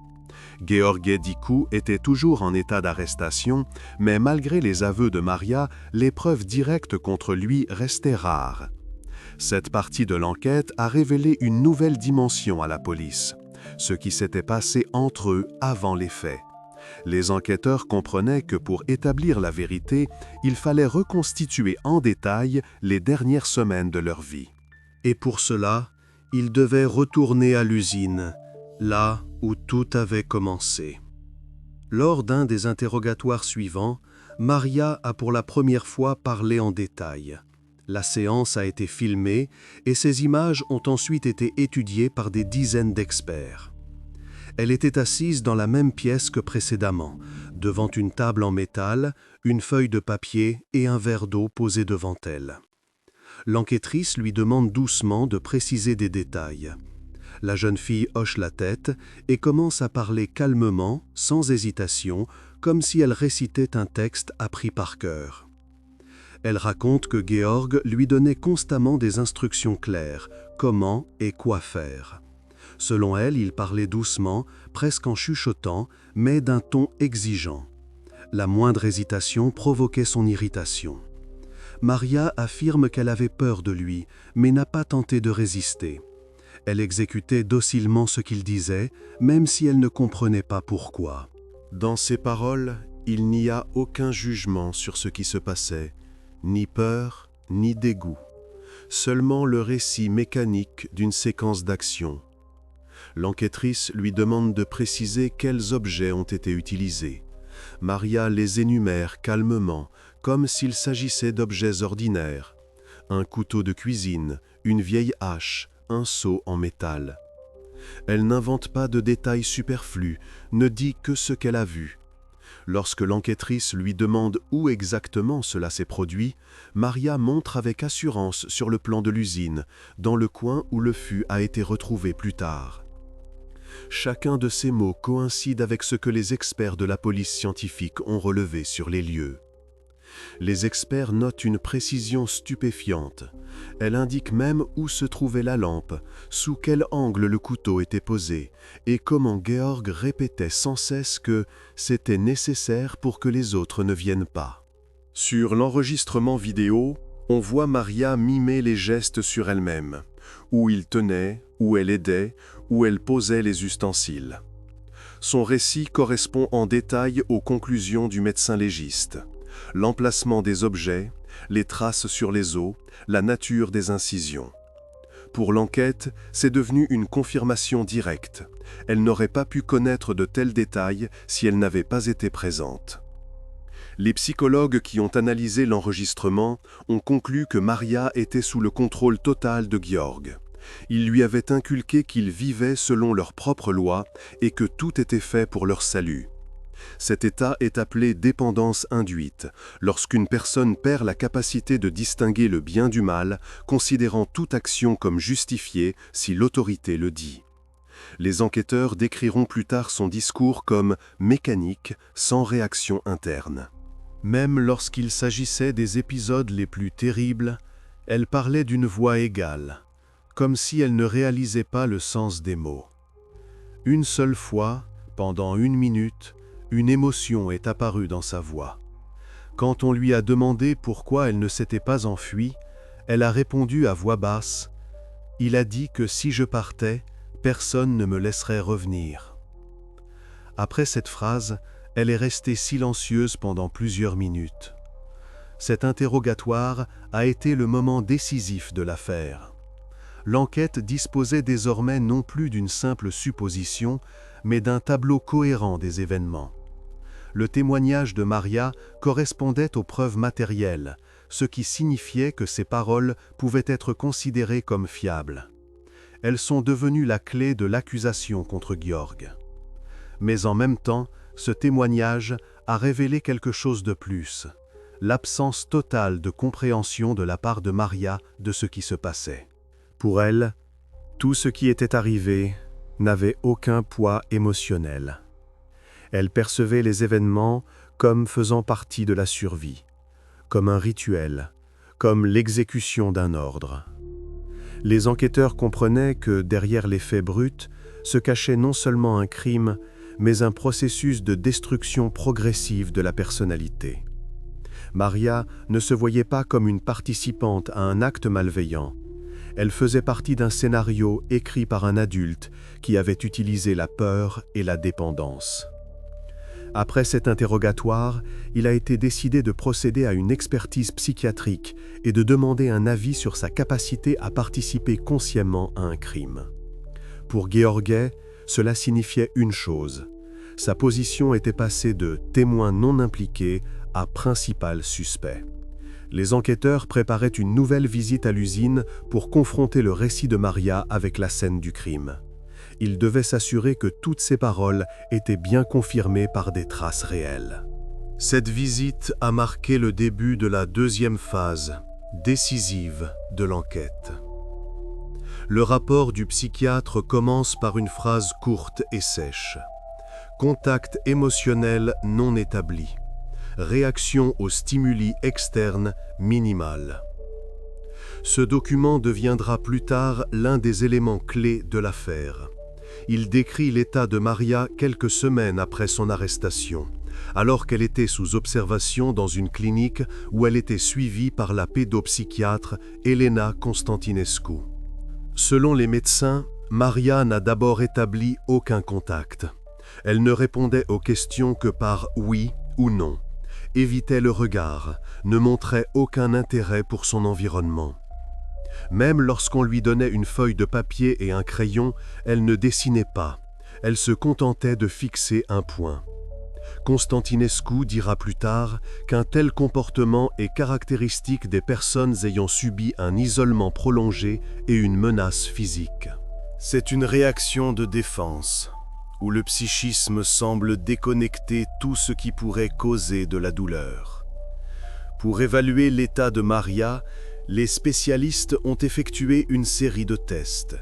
Gheorghe Dicu était toujours en état d'arrestation, mais malgré les aveux de Maria, les preuves directes contre lui restaient rares. Cette partie de l'enquête a révélé une nouvelle dimension à la police, ce qui s'était passé entre eux avant les faits. Les enquêteurs comprenaient que pour établir la vérité, il fallait reconstituer en détail les dernières semaines de leur vie.
Et pour cela, ils devaient retourner à l'usine, là où tout avait commencé. Lors d'un des interrogatoires suivants, Maria a pour la première fois parlé en détail. La séance a été filmée et ces images ont ensuite été étudiées par des dizaines d'experts. Elle était assise dans la même pièce que précédemment, devant une table en métal, une feuille de papier et un verre d'eau posé devant elle. L'enquêtrice lui demande doucement de préciser des détails. La jeune fille hoche la tête et commence à parler calmement, sans hésitation, comme si elle récitait un texte appris par cœur. Elle raconte que Gheorghe lui donnait constamment des instructions claires, comment et quoi faire. Selon elle, il parlait doucement, presque en chuchotant, mais d'un ton exigeant. La moindre hésitation provoquait son irritation. Maria affirme qu'elle avait peur de lui, mais n'a pas tenté de résister. Elle exécutait docilement ce qu'il disait, même si elle ne comprenait pas pourquoi.
Dans ses paroles, il n'y a aucun jugement sur ce qui se passait, ni peur, ni dégoût, seulement le récit mécanique d'une séquence d'actions. L'enquêtrice lui demande de préciser quels objets ont été utilisés. Maria les énumère calmement, comme s'il s'agissait d'objets ordinaires. Un couteau de cuisine, une vieille hache, un seau en métal. Elle n'invente pas de détails superflus, ne dit que ce qu'elle a vu. Lorsque l'enquêtrice lui demande où exactement cela s'est produit, Maria montre avec assurance sur le plan de l'usine, dans le coin où le fût a été retrouvé plus tard. Chacun de ces mots coïncide avec ce que les experts de la police scientifique ont relevé sur les lieux. Les experts notent une précision stupéfiante. Elle indique même où se trouvait la lampe, sous quel angle le couteau était posé, et comment Gheorghe répétait sans cesse que c'était nécessaire pour que les autres ne viennent pas. Sur l'enregistrement vidéo, on voit Maria mimer les gestes sur elle-même, où il tenait, où elle aidait, où elle posait les ustensiles. Son récit correspond en détail aux conclusions du médecin légiste. L'emplacement des objets, les traces sur les os, la nature des incisions. Pour l'enquête, c'est devenu une confirmation directe. Elle n'aurait pas pu connaître de tels détails si elle n'avait pas été présente. Les psychologues qui ont analysé l'enregistrement ont conclu que Maria était sous le contrôle total de Gheorghe. Il lui avait inculqué qu'ils vivaient selon leurs propres lois et que tout était fait pour leur salut. Cet état est appelé dépendance induite, lorsqu'une personne perd la capacité de distinguer le bien du mal, considérant toute action comme justifiée si l'autorité le dit. Les enquêteurs décriront plus tard son discours comme mécanique, sans réaction interne. Même lorsqu'il s'agissait des épisodes les plus terribles, elle parlait d'une voix égale, comme si elle ne réalisait pas le sens des mots. Une seule fois, pendant 1 minute, une émotion est apparue dans sa voix. Quand on lui a demandé pourquoi elle ne s'était pas enfuie, elle a répondu à voix basse « Il a dit que si je partais, personne ne me laisserait revenir. » Après cette phrase, elle est restée silencieuse pendant plusieurs minutes. Cet interrogatoire a été le moment décisif de l'affaire. L'enquête disposait désormais non plus d'une simple supposition, mais d'un tableau cohérent des événements. Le témoignage de Maria correspondait aux preuves matérielles, ce qui signifiait que ses paroles pouvaient être considérées comme fiables. Elles sont devenues la clé de l'accusation contre Gheorghe. Mais en même temps, ce témoignage a révélé quelque chose de plus, l'absence totale de compréhension de la part de Maria de ce qui se passait. Pour elle, tout ce qui était arrivé n'avait aucun poids émotionnel. Elle percevait les événements comme faisant partie de la survie, comme un rituel, comme l'exécution d'un ordre. Les enquêteurs comprenaient que derrière les faits bruts se cachait non seulement un crime, mais un processus de destruction progressive de la personnalité. Maria ne se voyait pas comme une participante à un acte malveillant. Elle faisait partie d'un scénario écrit par un adulte qui avait utilisé la peur et la dépendance. Après cet interrogatoire, il a été décidé de procéder à une expertise psychiatrique et de demander un avis sur sa capacité à participer consciemment à un crime. Pour Gheorghe, cela signifiait une chose. Sa position était passée de témoin non impliqué à principal suspect. Les enquêteurs préparaient une nouvelle visite à l'usine pour confronter le récit de Maria avec la scène du crime. Ils devaient s'assurer que toutes ses paroles étaient bien confirmées par des traces réelles. Cette visite a marqué le début de la deuxième phase, décisive, de l'enquête. Le rapport du psychiatre commence par une phrase courte et sèche. Contact émotionnel non établi. Réaction aux stimuli externes minimale. Ce document deviendra plus tard l'un des éléments clés de l'affaire. Il décrit l'état de Maria quelques semaines après son arrestation, alors qu'elle était sous observation dans une clinique où elle était suivie par la pédopsychiatre Elena Constantinescu. Selon les médecins, Maria n'a d'abord établi aucun contact. Elle ne répondait aux questions que par oui ou non, évitait le regard, ne montrait aucun intérêt pour son environnement. Même lorsqu'on lui donnait une feuille de papier et un crayon, elle ne dessinait pas, elle se contentait de fixer un point. Constantinescu dira plus tard qu'un tel comportement est caractéristique des personnes ayant subi un isolement prolongé et une menace physique. C'est une réaction de défense, où le psychisme semble déconnecter tout ce qui pourrait causer de la douleur. Pour évaluer l'état de Maria, les spécialistes ont effectué une série de tests.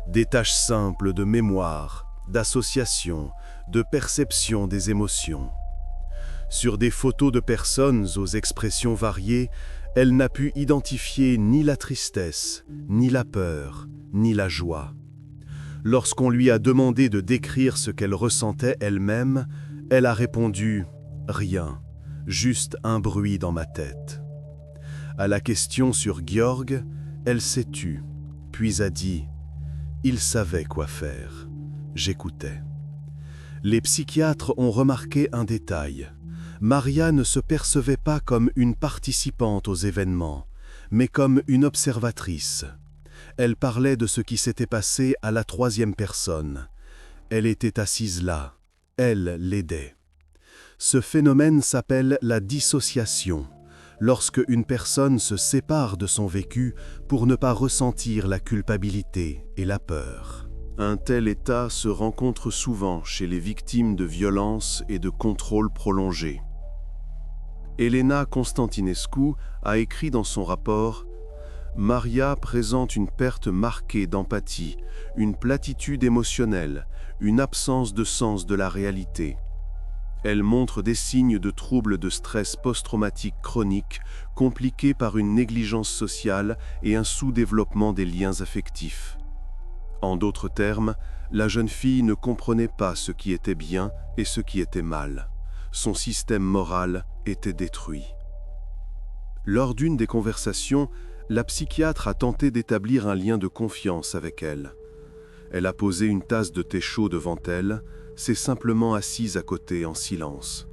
Des tâches simples de mémoire, d'association, de perception des émotions. Sur des photos de personnes aux expressions variées, elle n'a pu identifier ni la tristesse, ni la peur, ni la joie. Lorsqu'on lui a demandé de décrire ce qu'elle ressentait elle-même, elle a répondu « Rien, juste un bruit dans ma tête ». À la question sur Gheorghe, elle s'est tue, puis a dit « Il savait quoi faire, j'écoutais ». Les psychiatres ont remarqué un détail. Maria ne se percevait pas comme une participante aux événements, mais comme une observatrice. Elle parlait de ce qui s'était passé à la troisième personne. Elle était assise là. Elle l'aidait. Ce phénomène s'appelle la dissociation, lorsque une personne se sépare de son vécu pour ne pas ressentir la culpabilité et la peur. Un tel état se rencontre souvent chez les victimes de violences et de contrôle prolongé. Elena Constantinescu a écrit dans son rapport « Maria présente une perte marquée d'empathie, une platitude émotionnelle, une absence de sens de la réalité. Elle montre des signes de troubles de stress post-traumatique chronique compliqués par une négligence sociale et un sous-développement des liens affectifs. En d'autres termes, la jeune fille ne comprenait pas ce qui était bien et ce qui était mal. Son système moral était détruit. » Lors d'une des conversations, la psychiatre a tenté d'établir un lien de confiance avec elle. Elle a posé une tasse de thé chaud devant elle, s'est simplement assise à côté en silence.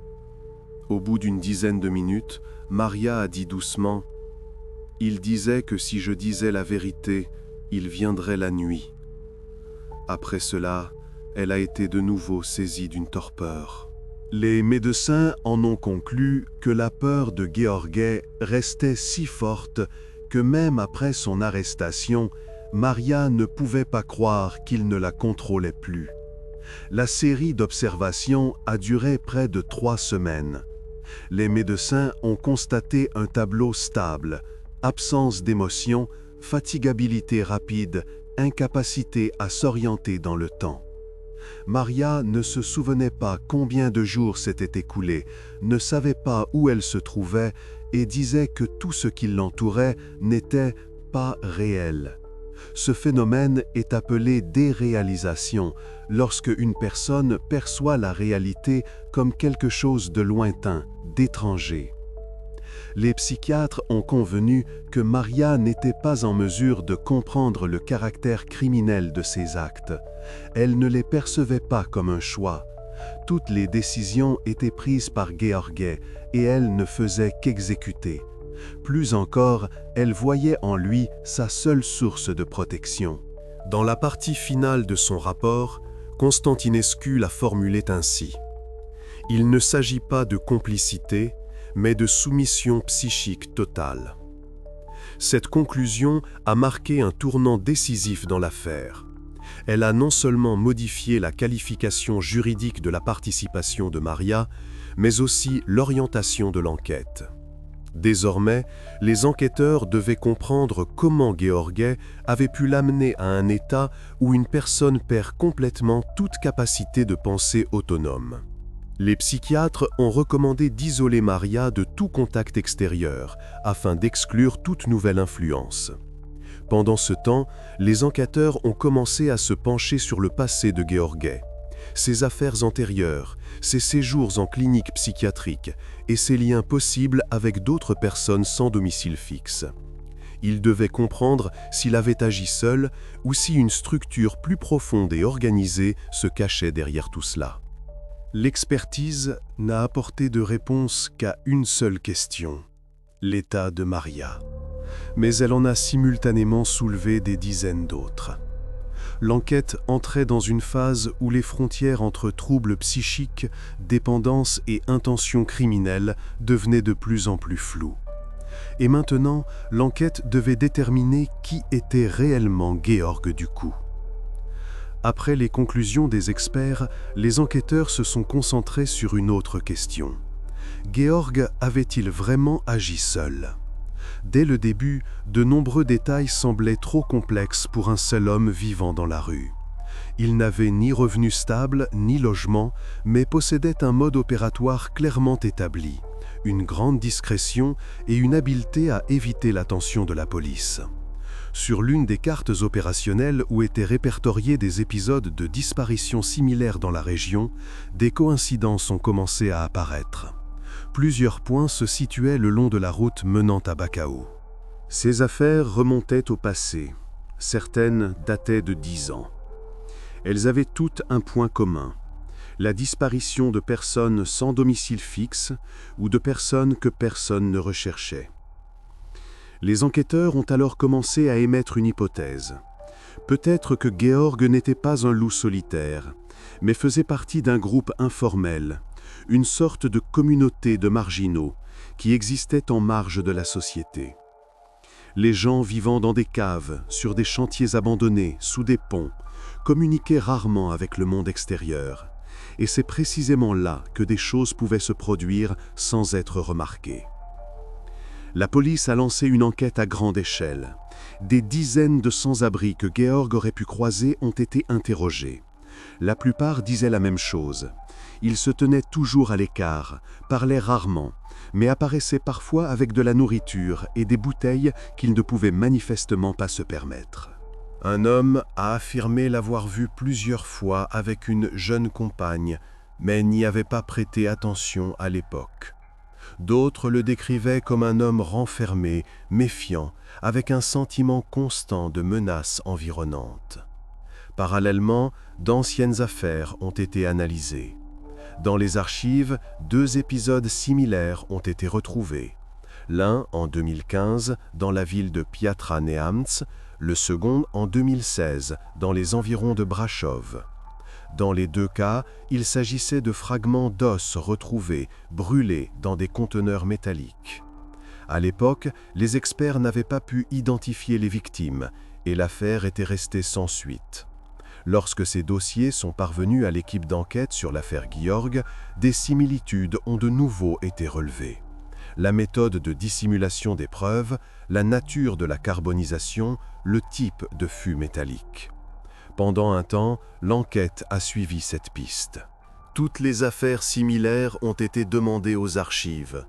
Au bout d'une dizaine de minutes, Maria a dit doucement « Il disait que si je disais la vérité, il viendrait la nuit. » Après cela, elle a été de nouveau saisie d'une torpeur.
Les médecins en ont conclu que la peur de Gheorghe restait si forte que même après son arrestation, Maria ne pouvait pas croire qu'il ne la contrôlait plus. La série d'observations a duré près de 3 semaines. Les médecins ont constaté un tableau stable, absence d'émotion, fatigabilité rapide, incapacité à s'orienter dans le temps. Maria ne se souvenait pas combien de jours s'étaient écoulés, ne savait pas où elle se trouvait et disait que tout ce qui l'entourait n'était pas réel. Ce phénomène est appelé déréalisation, lorsque une personne perçoit la réalité comme quelque chose de lointain, d'étranger. Les psychiatres ont convenu que Maria n'était pas en mesure de comprendre le caractère criminel de ses actes. Elle ne les percevait pas comme un choix. Toutes les décisions étaient prises par Gheorghe et elle ne faisait qu'exécuter. Plus encore, elle voyait en lui sa seule source de protection.
Dans la partie finale de son rapport, Constantinescu l'a formulée ainsi. « Il ne s'agit pas de complicité, mais de soumission psychique totale. » Cette conclusion a marqué un tournant décisif dans l'affaire. Elle a non seulement modifié la qualification juridique de la participation de Maria, mais aussi l'orientation de l'enquête. Désormais, les enquêteurs devaient comprendre comment Gheorghe avait pu l'amener à un état où une personne perd complètement toute capacité de pensée autonome. Les psychiatres ont recommandé d'isoler Maria de tout contact extérieur, afin d'exclure toute nouvelle influence. Pendant ce temps, les enquêteurs ont commencé à se pencher sur le passé de Gheorghe, ses affaires antérieures, ses séjours en clinique psychiatrique et ses liens possibles avec d'autres personnes sans domicile fixe. Ils devaient comprendre s'il avait agi seul ou si une structure plus profonde et organisée se cachait derrière tout cela. L'expertise n'a apporté de réponse qu'à une seule question, l'état de Maria. Mais elle en a simultanément soulevé des dizaines d'autres. L'enquête entrait dans une phase où les frontières entre troubles psychiques, dépendance et intentions criminelles devenaient de plus en plus floues. Et maintenant, l'enquête devait déterminer qui était réellement Gheorghe Ducou. Après les conclusions des experts, les enquêteurs se sont concentrés sur une autre question. Gheorghe avait-il vraiment agi seul ? Dès le début, de nombreux détails semblaient trop complexes pour un seul homme vivant dans la rue. Il n'avait ni revenu stable, ni logement, mais possédait un mode opératoire clairement établi, une grande discrétion et une habileté à éviter l'attention de la police. Sur l'une des cartes opérationnelles où étaient répertoriés des épisodes de disparitions similaires dans la région, des coïncidences ont commencé à apparaître. Plusieurs points se situaient le long de la route menant à Bacău. Ces affaires remontaient au passé. Certaines dataient de 10 ans. Elles avaient toutes un point commun, la disparition de personnes sans domicile fixe ou de personnes que personne ne recherchait. Les enquêteurs ont alors commencé à émettre une hypothèse. Peut-être que Gheorghe n'était pas un loup solitaire, mais faisait partie d'un groupe informel, une sorte de communauté de marginaux,
qui existaient en marge de la société. Les gens vivant dans des caves, sur des chantiers abandonnés, sous des ponts, communiquaient rarement avec le monde extérieur. Et c'est précisément là que des choses pouvaient se produire sans être remarquées. La police a lancé une enquête à grande échelle. Des dizaines de sans-abri que Georg aurait pu croiser ont été interrogés. La plupart disaient la même chose. Ils se tenaient toujours à l'écart, parlaient rarement, mais apparaissaient parfois avec de la nourriture et des bouteilles qu'ils ne pouvaient manifestement pas se permettre.
Un homme a affirmé l'avoir vu plusieurs fois avec une jeune compagne, mais n'y avait pas prêté attention à l'époque. D'autres le décrivaient comme un homme renfermé, méfiant, avec un sentiment constant de menace environnante. Parallèlement, d'anciennes affaires ont été analysées. Dans les archives, 2 épisodes similaires ont été retrouvés. L'un en 2015 dans la ville de Piatra Neamț, le second en 2016 dans les environs de Brașov. Dans les 2 cas, il s'agissait de fragments d'os retrouvés, brûlés dans des conteneurs métalliques. À l'époque, les experts n'avaient pas pu identifier les victimes et l'affaire était restée sans suite. Lorsque ces dossiers sont parvenus à l'équipe d'enquête sur l'affaire Georg, des similitudes ont de nouveau été relevées. La méthode de dissimulation des preuves, la nature de la carbonisation, le type de fût métallique. Pendant un temps, l'enquête a suivi cette piste. Toutes les affaires similaires ont été demandées aux archives.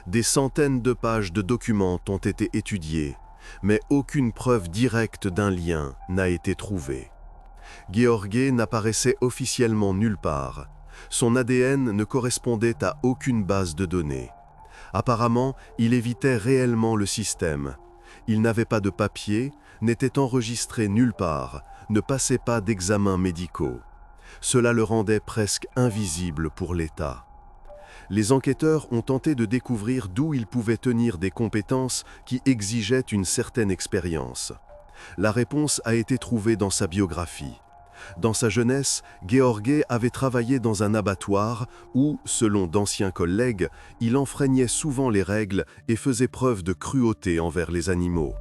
Des centaines de pages de documents ont été étudiées, mais aucune preuve directe d'un lien n'a été trouvée. Gheorghe n'apparaissait officiellement nulle part. Son ADN ne correspondait à aucune base de données. Apparemment, il évitait réellement le système. Il n'avait pas de papier, n'était enregistré nulle part, ne passait pas d'examens médicaux. Cela le rendait presque invisible pour l'État. Les enquêteurs ont tenté de découvrir d'où il pouvait tenir des compétences qui exigeaient une certaine expérience. La réponse a été trouvée dans sa biographie. Dans sa jeunesse, Gheorghe avait travaillé dans un abattoir où, selon d'anciens collègues, il enfreignait souvent les règles et faisait preuve de cruauté envers les animaux.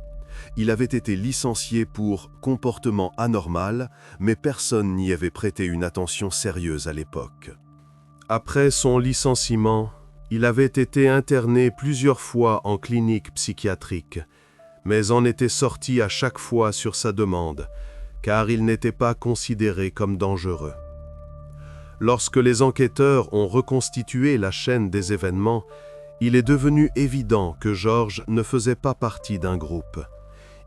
Il avait été licencié pour comportement anormal, mais personne n'y avait prêté une attention sérieuse à l'époque. Après son licenciement, il avait été interné plusieurs fois en clinique psychiatrique, mais en était sorti à chaque fois sur sa demande, car il n'était pas considéré comme dangereux. Lorsque les enquêteurs ont reconstitué la chaîne des événements, il est devenu évident que George ne faisait pas partie d'un groupe.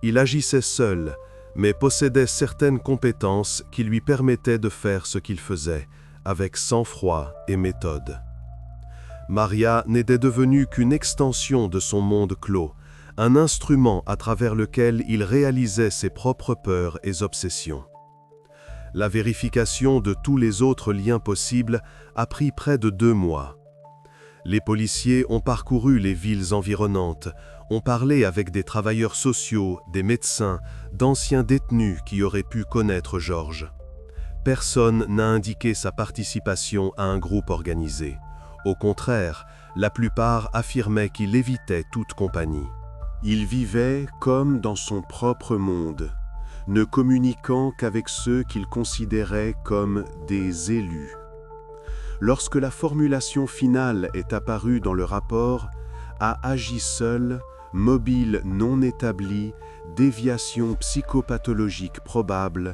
Il agissait seul, mais possédait certaines compétences qui lui permettaient de faire ce qu'il faisait, avec sang-froid et méthode. Maria n'était devenue qu'une extension de son monde clos, un instrument à travers lequel il réalisait ses propres peurs et obsessions. La vérification de tous les autres liens possibles a pris près de 2 mois. Les policiers ont parcouru les villes environnantes, ont parlé avec des travailleurs sociaux, des médecins, d'anciens détenus qui auraient pu connaître George. Personne n'a indiqué sa participation à un groupe organisé. Au contraire, la plupart affirmaient qu'il évitait toute compagnie. Il vivait comme dans son propre monde, ne communiquant qu'avec ceux qu'il considérait comme des élus. Lorsque la formulation finale est apparue dans le rapport, a agi seul, mobile non établi, déviation psychopathologique probable,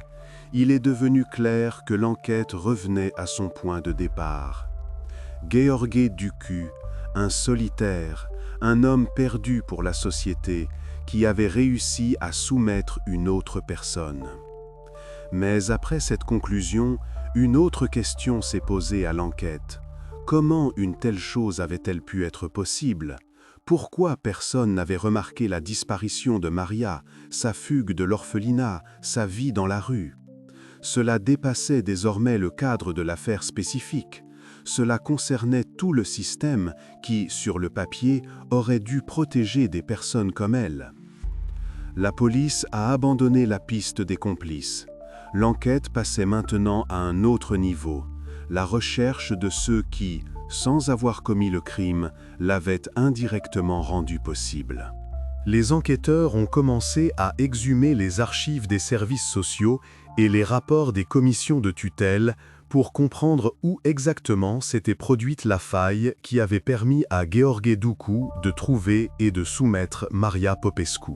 il est devenu clair que l'enquête revenait à son point de départ. Gheorghe Ducu, un solitaire, un homme perdu pour la société, qui avait réussi à soumettre une autre personne. Mais après cette conclusion, une autre question s'est posée à l'enquête. Comment une telle chose avait-elle pu être possible ? Pourquoi personne n'avait remarqué la disparition de Maria, sa fugue de l'orphelinat, sa vie dans la rue ? Cela dépassait désormais le cadre de l'affaire spécifique. Cela concernait tout le système qui, sur le papier, aurait dû protéger des personnes comme elle. La police a abandonné la piste des complices. L'enquête passait maintenant à un autre niveau, la recherche de ceux qui,
sans avoir commis le crime, l'avait indirectement rendu possible.
Les enquêteurs ont commencé à exhumer les archives des services sociaux et les rapports des commissions de tutelle pour comprendre où exactement s'était produite la faille qui avait permis à Gheorghe Ducu de trouver et de soumettre Maria Popescu.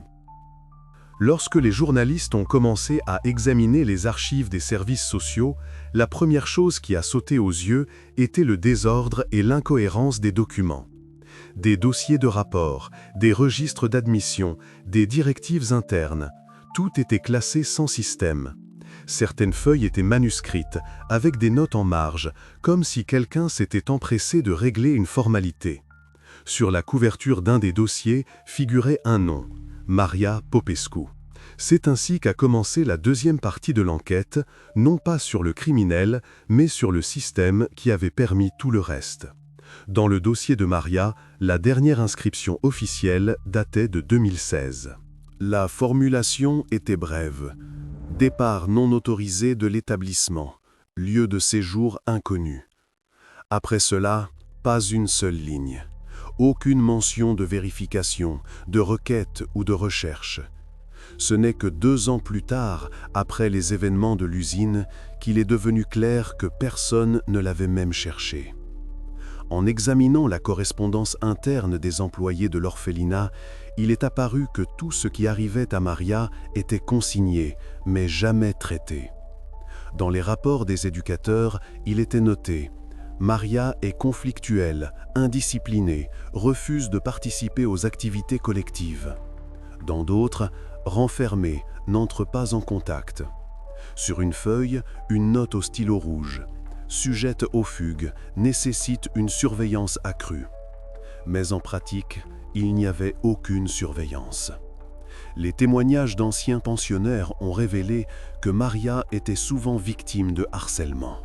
Lorsque les journalistes ont commencé à examiner les archives des services sociaux, la première chose qui a sauté aux yeux était le désordre et l'incohérence des documents. Des dossiers de rapport, des registres d'admission, des directives internes, tout était classé sans système. Certaines feuilles étaient manuscrites, avec des notes en marge, comme si quelqu'un s'était empressé de régler une formalité. Sur la couverture d'un des dossiers figurait un nom, Maria Popescu. C'est ainsi qu'a commencé la deuxième partie de l'enquête, non pas sur le criminel, mais sur le système qui avait permis tout le reste. Dans le dossier de Maria, la dernière inscription officielle datait de 2016.
La formulation était brève. Départ non autorisé de l'établissement, lieu de séjour inconnu. Après cela, pas une seule ligne. Aucune mention de vérification, de requête ou de recherche. Ce n'est que 2 ans plus tard, après les événements de l'usine, qu'il est devenu clair que personne ne l'avait même cherché. En examinant la correspondance interne des employés de l'orphelinat, il est apparu que tout ce qui arrivait à Maria était consigné, mais jamais traité. Dans les rapports des éducateurs, il était noté « Maria est conflictuelle, indisciplinée, refuse de participer aux activités collectives ». Dans d'autres, « renfermée, n'entre pas en contact ». Sur une feuille, une note au stylo rouge. Sujette aux fugues, nécessite une surveillance accrue. Mais en pratique, il n'y avait aucune surveillance. Les témoignages d'anciens pensionnaires ont révélé que Maria était souvent victime de harcèlement.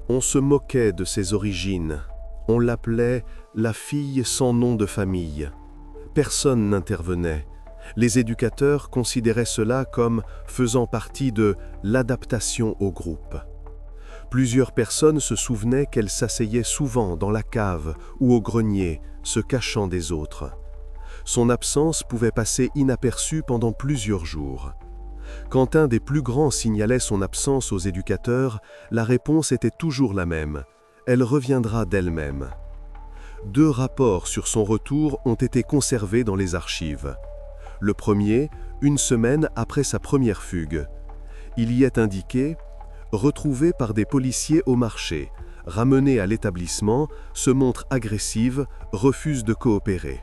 On se moquait de ses origines. On l'appelait « la fille sans nom de famille ». Personne n'intervenait. Les éducateurs considéraient cela comme faisant partie de l'adaptation au groupe. Plusieurs personnes se souvenaient qu'elle s'asseyait souvent dans la cave ou au grenier, se cachant des autres. Son absence pouvait passer inaperçue pendant plusieurs jours. Quand un des plus grands signalait son absence aux éducateurs, la réponse était toujours la même. Elle reviendra d'elle-même. 2 rapports sur son retour ont été conservés dans les archives. Le premier, 1 semaine après sa première fugue. Il y est indiqué « Retrouvée par des policiers au marché, ramenée à l'établissement, se montre agressive, refuse de coopérer. »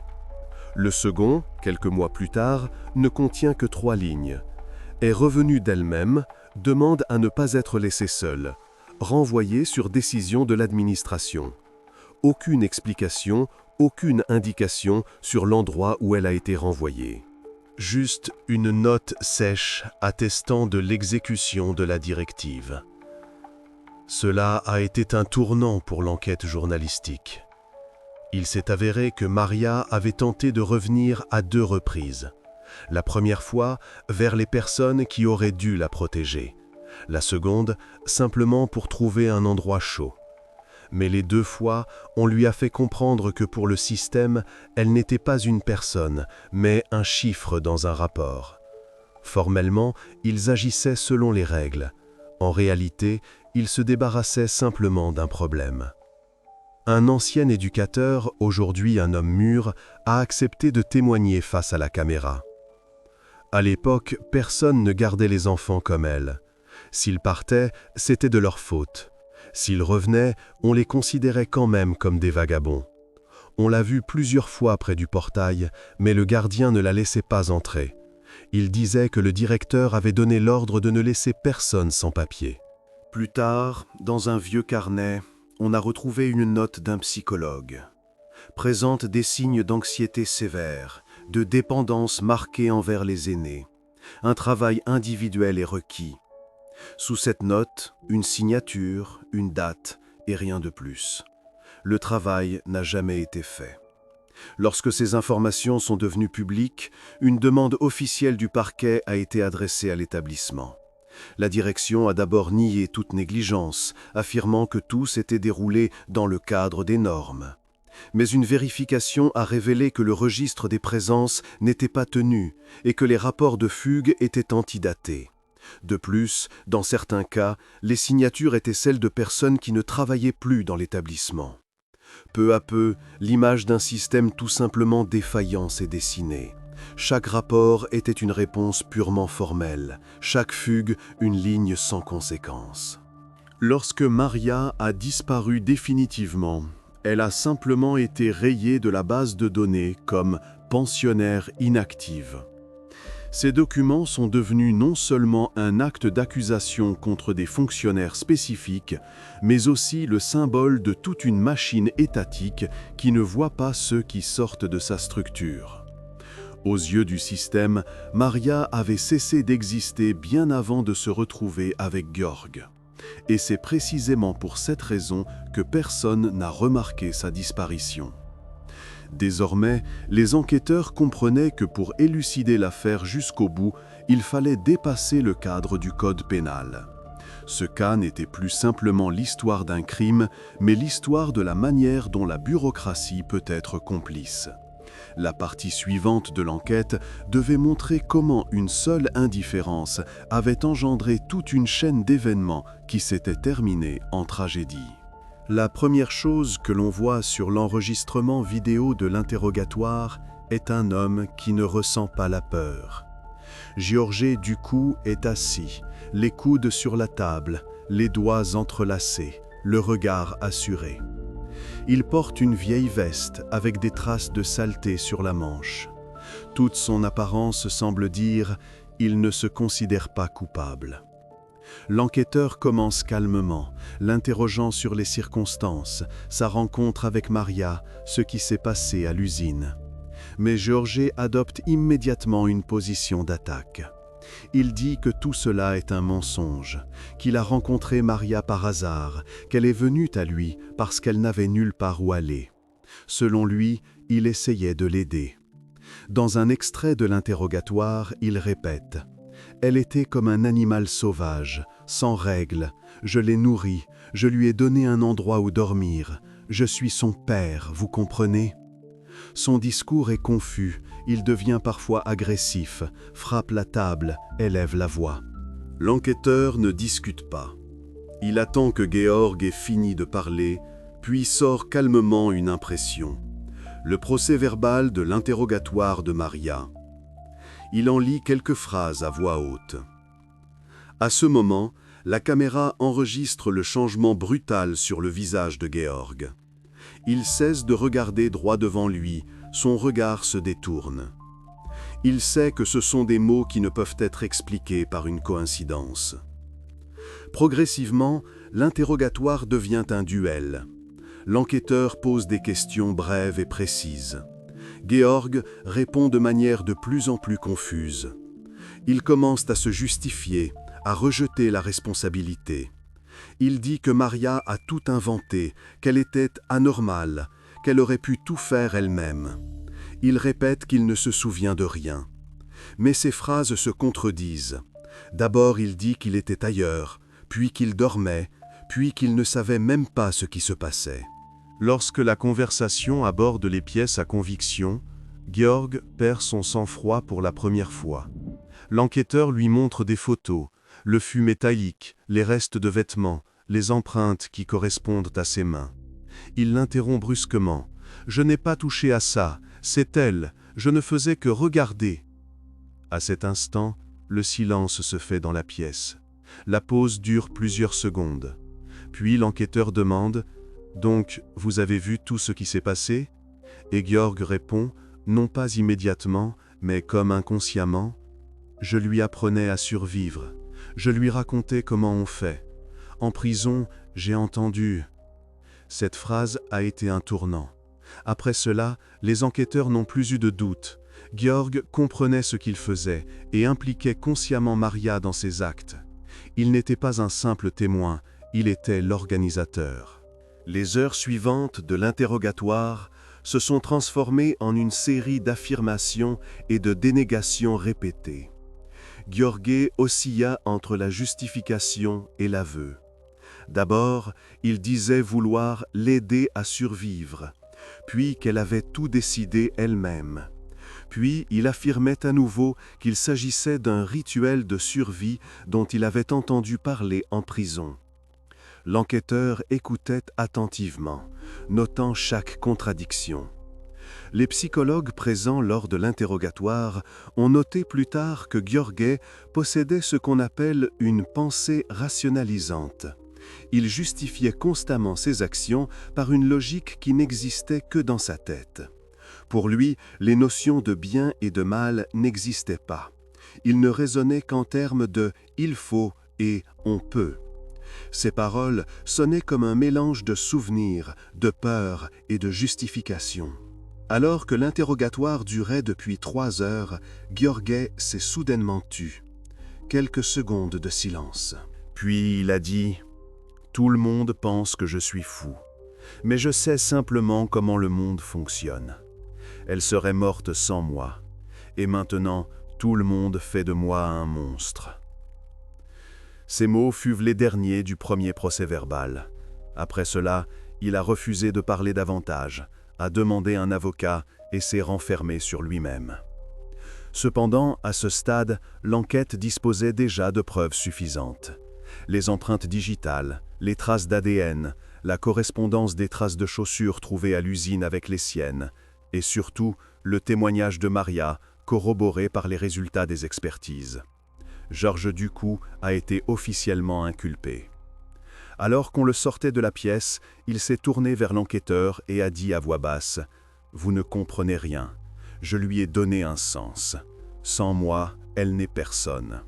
Le second, quelques mois plus tard, ne contient que 3 lignes. Est revenue d'elle-même, demande à ne pas être laissée seule, renvoyée sur décision de l'administration. Aucune explication, aucune indication sur l'endroit où elle a été renvoyée. Juste une note sèche attestant de l'exécution de la directive. Cela a été un tournant pour l'enquête journalistique. Il s'est avéré que Maria avait tenté de revenir à 2 reprises. La première fois, vers les personnes qui auraient dû la protéger. La seconde, simplement pour trouver un endroit chaud. Mais les 2 fois, on lui a fait comprendre que pour le système, elle n'était pas une personne, mais un chiffre dans un rapport. Formellement, ils agissaient selon les règles. En réalité, ils se débarrassaient simplement d'un problème. Un ancien éducateur, aujourd'hui un homme mûr, a accepté de témoigner face à la caméra. À l'époque, personne ne gardait les enfants comme elle. S'ils partaient, c'était de leur faute. S'ils revenaient, on les considérait quand même comme des vagabonds. On l'a vue plusieurs fois près du portail, mais le gardien ne la laissait pas entrer. Il disait que le directeur avait donné l'ordre de ne laisser personne sans papier. Plus tard, dans un vieux carnet, on a retrouvé une note d'un psychologue. Présente des signes d'anxiété sévère, de dépendance marquée envers les aînés. Un travail individuel est requis. Sous cette note, une signature, une date et rien de plus. Le travail n'a jamais été fait. Lorsque ces informations sont devenues publiques, une demande officielle du parquet a été adressée à l'établissement. La direction a d'abord nié toute négligence, affirmant que tout s'était déroulé dans le cadre des normes. Mais une vérification a révélé que le registre des présences n'était pas tenu et que les rapports de fugue étaient antidatés. De plus, dans certains cas, les signatures étaient celles de personnes qui ne travaillaient plus dans l'établissement. Peu à peu, l'image d'un système tout simplement défaillant s'est dessinée. Chaque rapport était une réponse purement formelle, chaque fugue une ligne sans conséquence. Lorsque Maria a disparu définitivement, elle a simplement été rayée de la base de données comme pensionnaire inactive. Ces documents sont devenus non seulement un acte d'accusation contre des fonctionnaires spécifiques, mais aussi le symbole de toute une machine étatique qui ne voit pas ceux qui sortent de sa structure. Aux yeux du système, Maria avait cessé d'exister bien avant de se retrouver avec Georg. Et c'est précisément pour cette raison que personne n'a remarqué sa disparition. Désormais, les enquêteurs comprenaient que pour élucider l'affaire jusqu'au bout, il fallait dépasser le cadre du code pénal. Ce cas n'était plus simplement l'histoire d'un crime, mais l'histoire de la manière dont la bureaucratie peut être complice. La partie suivante de l'enquête devait montrer comment une seule indifférence avait engendré toute une chaîne d'événements qui s'était terminée en tragédie. La première chose que l'on voit sur l'enregistrement vidéo de l'interrogatoire est un homme qui ne ressent pas la peur. Georges, du coup, est assis, les coudes sur la table, les doigts entrelacés, le regard assuré. Il porte une vieille veste avec des traces de saleté sur la manche. Toute son apparence semble dire « il ne se considère pas coupable ». L'enquêteur commence calmement, l'interrogeant sur les circonstances, sa rencontre avec Maria, ce qui s'est passé à l'usine. Mais Georges adopte immédiatement une position d'attaque. Il dit que tout cela est un mensonge, qu'il a rencontré Maria par hasard, qu'elle est venue à lui parce qu'elle n'avait nulle part où aller. Selon lui, il essayait de l'aider. Dans un extrait de l'interrogatoire, il répète « Elle était comme un animal sauvage, sans règles. Je l'ai nourrie, je lui ai donné un endroit où dormir. Je suis son père, vous comprenez ?» Son discours est confus, il devient parfois agressif, frappe la table, élève la voix. L'enquêteur ne discute pas. Il attend que Georg ait fini de parler, puis sort calmement une impression. Le procès-verbal de l'interrogatoire de Maria. Il en lit quelques phrases à voix haute. À ce moment, la caméra enregistre le changement brutal sur le visage de Georg. Il cesse de regarder droit devant lui, son regard se détourne. Il sait que ce sont des mots qui ne peuvent être expliqués par une coïncidence. Progressivement, l'interrogatoire devient un duel. L'enquêteur pose des questions brèves et précises. Georg répond de manière de plus en plus confuse. Il commence à se justifier, à rejeter la responsabilité. Il dit que Maria a tout inventé, qu'elle était anormale, qu'elle aurait pu tout faire elle-même. Il répète qu'il ne se souvient de rien. Mais ses phrases se contredisent. D'abord il dit qu'il était ailleurs, puis qu'il dormait, puis qu'il ne savait même pas ce qui se passait. Lorsque la conversation aborde les pièces à conviction, Georg perd son sang-froid pour la première fois. L'enquêteur lui montre des photos, le fût métallique, les restes de vêtements, les empreintes qui correspondent à ses mains. Il l'interrompt brusquement. « Je n'ai pas touché à ça, c'est elle, je ne faisais que regarder. » À cet instant, le silence se fait dans la pièce. La pause dure plusieurs secondes. Puis l'enquêteur demande « Donc, vous avez vu tout ce qui s'est passé ?» Et Georg répond, non pas immédiatement, mais comme inconsciemment. « Je lui apprenais à survivre. Je lui racontais comment on fait. En prison, j'ai entendu. » Cette phrase a été un tournant. Après cela, les enquêteurs n'ont plus eu de doute. Georg comprenait ce qu'il faisait et impliquait consciemment Maria dans ses actes. Il n'était pas un simple témoin, il était l'organisateur. Les heures suivantes de l'interrogatoire se sont transformées en une série d'affirmations et de dénégations répétées. Gheorghe oscilla entre la justification et l'aveu. D'abord, il disait vouloir l'aider à survivre, puis qu'elle avait tout décidé elle-même. Puis il affirmait à nouveau qu'il s'agissait d'un rituel de survie dont il avait entendu parler en prison. L'enquêteur écoutait attentivement, notant chaque contradiction. Les psychologues présents lors de l'interrogatoire ont noté plus tard que Gheorghe possédait ce qu'on appelle une pensée rationalisante. Il justifiait constamment ses actions par une logique qui n'existait que dans sa tête. Pour lui, les notions de bien et de mal n'existaient pas. Il ne raisonnait qu'en termes de « il faut » et « on peut ». Ses paroles sonnaient comme un mélange de souvenirs, de peur et de justification. Alors que l'interrogatoire durait depuis 3 heures, Gheorghe s'est soudainement tu. Quelques secondes de silence. Puis il a dit « Tout le monde pense que je suis fou, mais je sais simplement comment le monde fonctionne. Elle serait morte sans moi, et maintenant tout le monde fait de moi un monstre. » Ces mots furent les derniers du premier procès-verbal. Après cela, il a refusé de parler davantage, a demandé un avocat et s'est renfermé sur lui-même. Cependant, à ce stade, l'enquête disposait déjà de preuves suffisantes. Les empreintes digitales, les traces d'ADN, la correspondance des traces de chaussures trouvées à l'usine avec les siennes, et surtout le témoignage de Maria, corroboré par les résultats des expertises. Georges Ducou a été officiellement inculpé. Alors qu'on le sortait de la pièce, il s'est tourné vers l'enquêteur et a dit à voix basse « Vous ne comprenez rien. Je lui ai donné un sens. Sans moi, elle n'est personne. »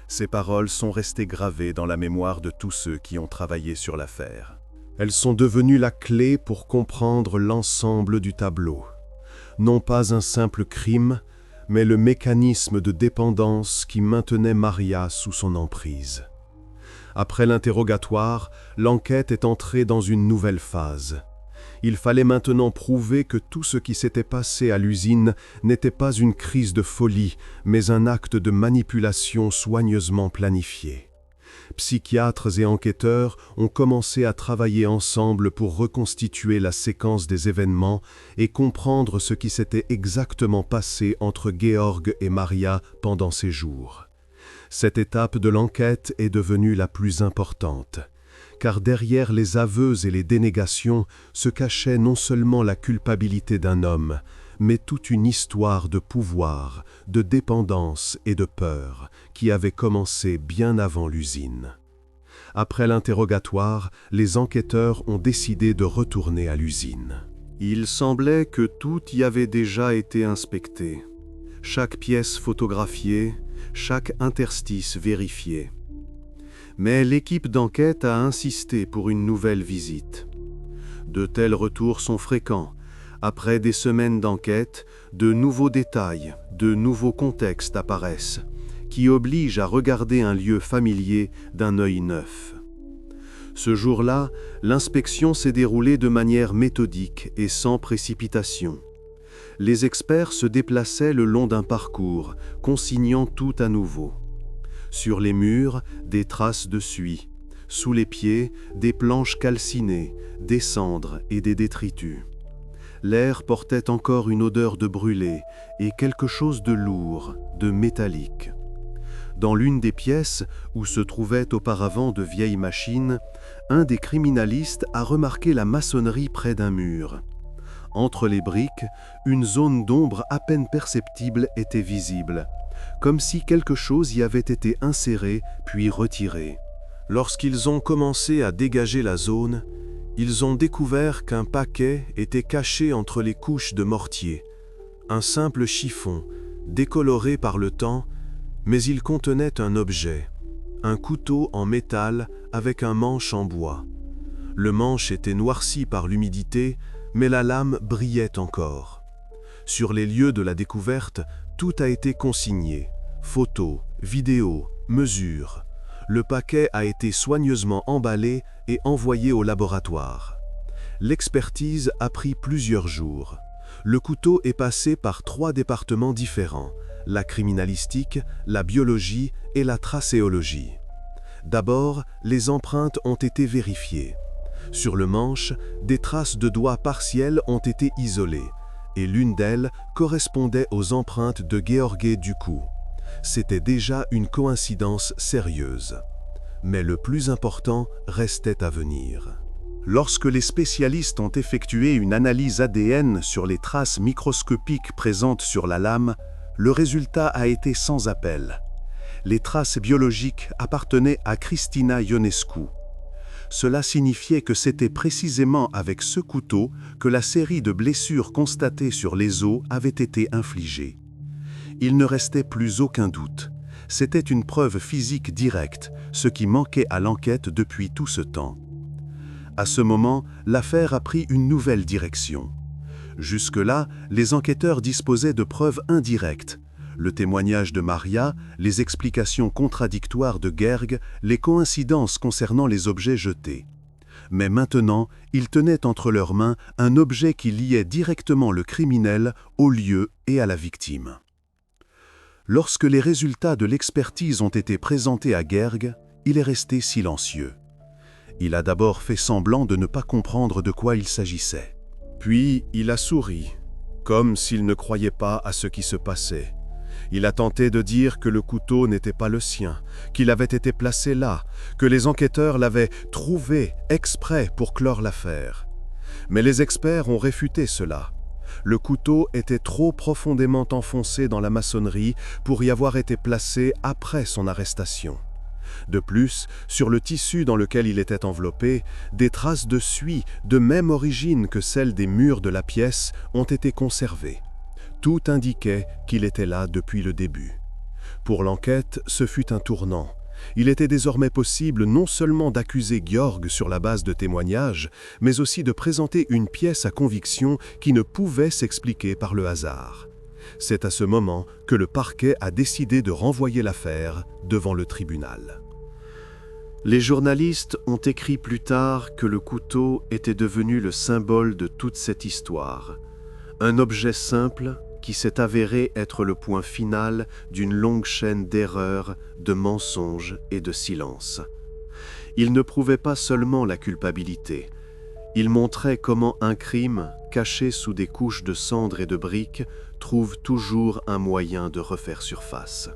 Ces paroles sont restées gravées dans la mémoire de tous ceux qui ont travaillé sur l'affaire.
Elles sont devenues la clé pour comprendre l'ensemble du tableau. Non pas un simple crime, mais le mécanisme de dépendance qui maintenait Maria sous son emprise. Après l'interrogatoire, l'enquête est entrée dans une nouvelle phase. Il fallait maintenant prouver que tout ce qui s'était passé à l'usine n'était pas une crise de folie, mais un acte de manipulation soigneusement planifié. Psychiatres et enquêteurs ont commencé à travailler ensemble pour reconstituer la séquence des événements et comprendre ce qui s'était exactement passé entre Gheorghe et Maria pendant ces jours. Cette étape de l'enquête est devenue la plus importante, car derrière les aveux et les dénégations se cachait non seulement la culpabilité d'un homme, mais toute une histoire de pouvoir, de dépendance et de peur qui avait commencé bien avant l'usine. Après l'interrogatoire, les enquêteurs ont décidé de retourner à l'usine.
Il semblait que tout y avait déjà été inspecté, chaque pièce photographiée, chaque interstice vérifié. Mais l'équipe d'enquête a insisté pour une nouvelle visite. De tels retours sont fréquents. Après des semaines d'enquête, de nouveaux détails, de nouveaux contextes apparaissent, qui obligent à regarder un lieu familier d'un œil neuf. Ce jour-là, l'inspection s'est déroulée de manière méthodique et sans précipitation. Les experts se déplaçaient le long d'un parcours, consignant tout à nouveau. Sur les murs, des traces de suie. Sous les pieds, des planches calcinées, des cendres et des détritus. L'air portait encore une odeur de brûlé et quelque chose de lourd, de métallique. Dans l'une des pièces, où se trouvaient auparavant de vieilles machines, un des criminalistes a remarqué la maçonnerie près d'un mur. Entre les briques, une zone d'ombre à peine perceptible était visible, comme si quelque chose y avait été inséré puis retiré. Lorsqu'ils ont commencé à dégager la zone, ils ont découvert qu'un paquet était caché entre les couches de mortier, un simple chiffon, décoloré par le temps, mais il contenait un objet, un couteau en métal avec un manche en bois. Le manche était noirci par l'humidité, mais la lame brillait encore. Sur les lieux de la découverte, tout a été consigné, photos, vidéos, mesures. Le paquet a été soigneusement emballé et envoyé au laboratoire. L'expertise a pris plusieurs jours. Le couteau est passé par 3 départements différents, la criminalistique, la biologie et la tracéologie. D'abord, les empreintes ont été vérifiées. Sur le manche, des traces de doigts partielles ont été isolées, et l'une d'elles correspondait aux empreintes de Gheorghe Ducu. C'était déjà une coïncidence sérieuse. Mais le plus important restait à venir. Lorsque les spécialistes ont effectué une analyse ADN sur les traces microscopiques présentes sur la lame, le résultat a été sans appel. Les traces biologiques appartenaient à Cristina Ionescu. Cela signifiait que c'était précisément avec ce couteau que la série de blessures constatées sur les os avait été infligée. Il ne restait plus aucun doute. C'était une preuve physique directe, ce qui manquait à l'enquête depuis tout ce temps. À ce moment, l'affaire a pris une nouvelle direction. Jusque-là, les enquêteurs disposaient de preuves indirectes. Le témoignage de Maria, les explications contradictoires de Gheorghe, les coïncidences concernant les objets jetés. Mais maintenant, ils tenaient entre leurs mains un objet qui liait directement le criminel au lieu et à la victime. Lorsque les résultats de l'expertise ont été présentés à Gheorghe, il est resté silencieux. Il a d'abord fait semblant de ne pas comprendre de quoi il s'agissait. Puis il a souri, comme s'il ne croyait pas à ce qui se passait. Il a tenté de dire que le couteau n'était pas le sien, qu'il avait été placé là, que les enquêteurs l'avaient trouvé exprès pour clore l'affaire. Mais les experts ont réfuté cela. Le couteau était trop profondément enfoncé dans la maçonnerie pour y avoir été placé après son arrestation. De plus, sur le tissu dans lequel il était enveloppé, des traces de suie de même origine que celles des murs de la pièce ont été conservées. Tout indiquait qu'il était là depuis le début. Pour l'enquête, ce fut un tournant. Il était désormais possible non seulement d'accuser Gheorghe sur la base de témoignages, mais aussi de présenter une pièce à conviction qui ne pouvait s'expliquer par le hasard. C'est à ce moment que le parquet a décidé de renvoyer l'affaire devant le tribunal. Les journalistes ont écrit plus tard que le couteau était devenu le symbole de toute cette histoire. Un objet simple qui s'est avéré être le point final d'une longue chaîne d'erreurs, de mensonges et de silences. Il ne prouvait pas seulement la culpabilité. Il montrait comment un crime, caché sous des couches de cendres et de briques, trouve toujours un moyen de refaire surface.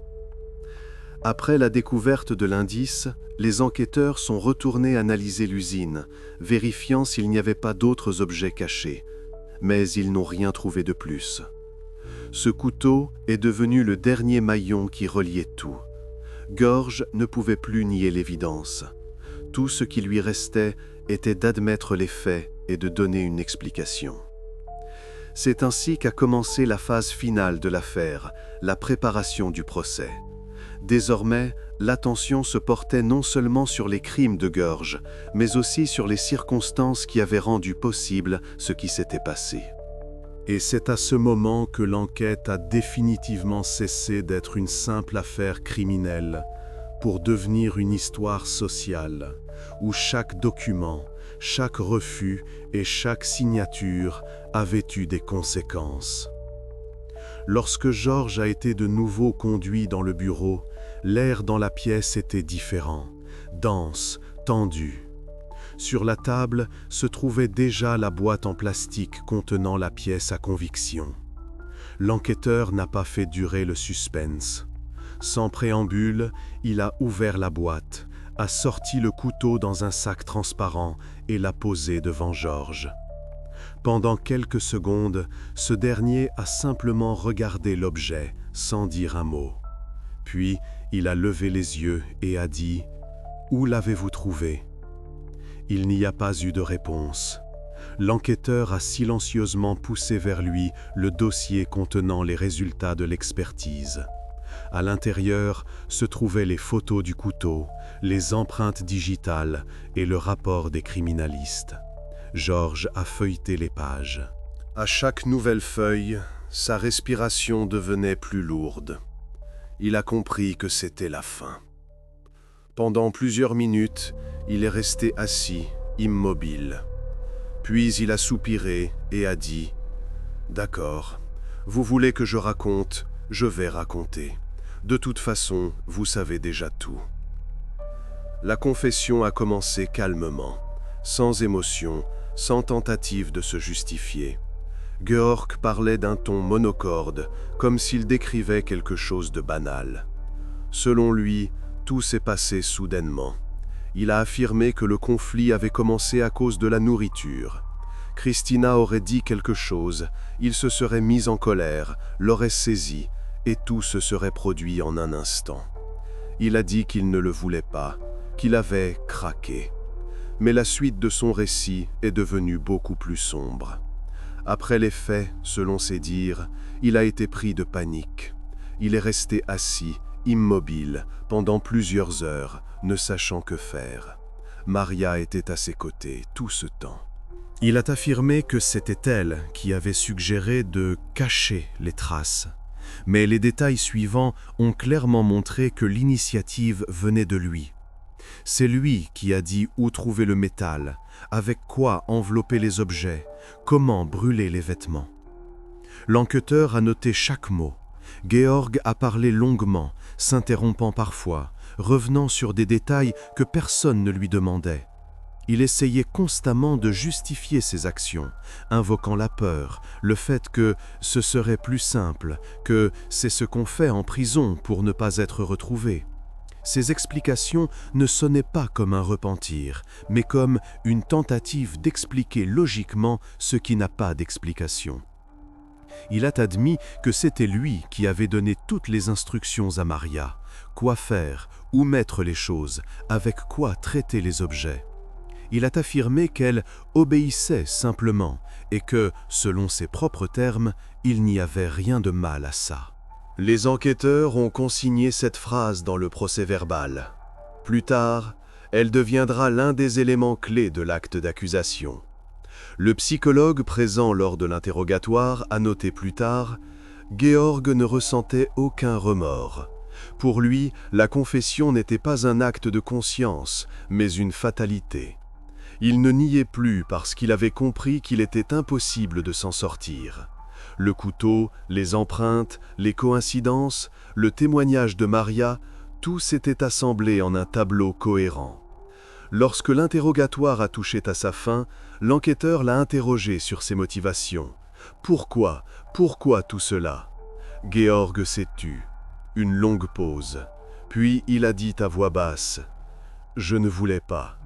Après la découverte de l'indice, les enquêteurs sont retournés analyser l'usine, vérifiant s'il n'y avait pas d'autres objets cachés. Mais ils n'ont rien trouvé de plus. Ce couteau est devenu le dernier maillon qui reliait tout. Gheorghe ne pouvait plus nier l'évidence. Tout ce qui lui restait était d'admettre les faits et de donner une explication. C'est ainsi qu'a commencé la phase finale de l'affaire, la préparation du procès. Désormais, l'attention se portait non seulement sur les crimes de Gheorghe, mais aussi sur les circonstances qui avaient rendu possible ce qui s'était passé. Et c'est à ce moment que l'enquête a définitivement cessé d'être une simple affaire criminelle pour devenir une histoire sociale, où chaque document, chaque refus et chaque signature avait eu des conséquences. Lorsque Georges a été de nouveau conduit dans le bureau, l'air dans la pièce était différent, dense, tendu. Sur la table se trouvait déjà la boîte en plastique contenant la pièce à conviction. L'enquêteur n'a pas fait durer le suspense. Sans préambule, il a ouvert la boîte, a sorti le couteau dans un sac transparent et l'a posé devant Georges. Pendant quelques secondes, ce dernier a simplement regardé l'objet sans dire un mot. Puis, il a levé les yeux et a dit « Où l'avez-vous trouvé ?» Il n'y a pas eu de réponse. L'enquêteur a silencieusement poussé vers lui le dossier contenant les résultats de l'expertise. À l'intérieur se trouvaient les photos du couteau, les empreintes digitales et le rapport des criminalistes. Georges a feuilleté les pages. À chaque nouvelle feuille, sa respiration devenait plus lourde. Il a compris que c'était la fin. Pendant plusieurs minutes, il est resté assis, immobile. Puis il a soupiré et a dit « D'accord, vous voulez que je raconte, Je vais raconter. De toute façon, vous savez déjà tout. » La confession a commencé calmement, sans émotion, sans tentative de se justifier. Georg parlait d'un ton monocorde, comme s'il décrivait quelque chose de banal. Selon lui, tout s'est passé soudainement. Il a affirmé que le conflit avait commencé à cause de la nourriture. Christina aurait dit quelque chose, il se serait mis en colère, l'aurait saisi, et tout se serait produit en un instant. Il a dit qu'il ne le voulait pas, qu'il avait craqué. Mais la suite de son récit est devenue beaucoup plus sombre. Après les faits, selon ses dires, il a été pris de panique. Il est resté assis, immobile, pendant plusieurs heures, ne sachant que faire. Maria était à ses côtés tout ce temps. Il a affirmé que c'était elle qui avait suggéré de cacher les traces. Mais les détails suivants ont clairement montré que l'initiative venait de lui. C'est lui qui a dit où trouver le métal, avec quoi envelopper les objets, comment brûler les vêtements. L'enquêteur a noté chaque mot. Georg a parlé longuement, s'interrompant parfois, revenant sur des détails que personne ne lui demandait. Il essayait constamment de justifier ses actions, invoquant la peur, le fait que ce serait plus simple, que c'est ce qu'on fait en prison pour ne pas être retrouvé. Ses explications ne sonnaient pas comme un repentir, mais comme une tentative d'expliquer logiquement ce qui n'a pas d'explication. Il a admis que c'était lui qui avait donné toutes les instructions à Maria, quoi faire, où mettre les choses, avec quoi traiter les objets. Il a affirmé qu'elle obéissait simplement et que, selon ses propres termes, il n'y avait rien de mal à ça. Les enquêteurs ont consigné cette phrase dans le procès-verbal. Plus tard, elle deviendra l'un des éléments clés de l'acte d'accusation. Le psychologue présent lors de l'interrogatoire a noté plus tard « Georg ne ressentait aucun remords. Pour lui, la confession n'était pas un acte de conscience, mais une fatalité. Il ne niait plus parce qu'il avait compris qu'il était impossible de s'en sortir. Le couteau, les empreintes, les coïncidences, le témoignage de Maria, tout s'était assemblé en un tableau cohérent. Lorsque l'interrogatoire a touché à sa fin, l'enquêteur l'a interrogé sur ses motivations. Pourquoi tout cela? Georg s'est tu. Une longue pause. Puis il a dit à voix basse « Je ne voulais pas.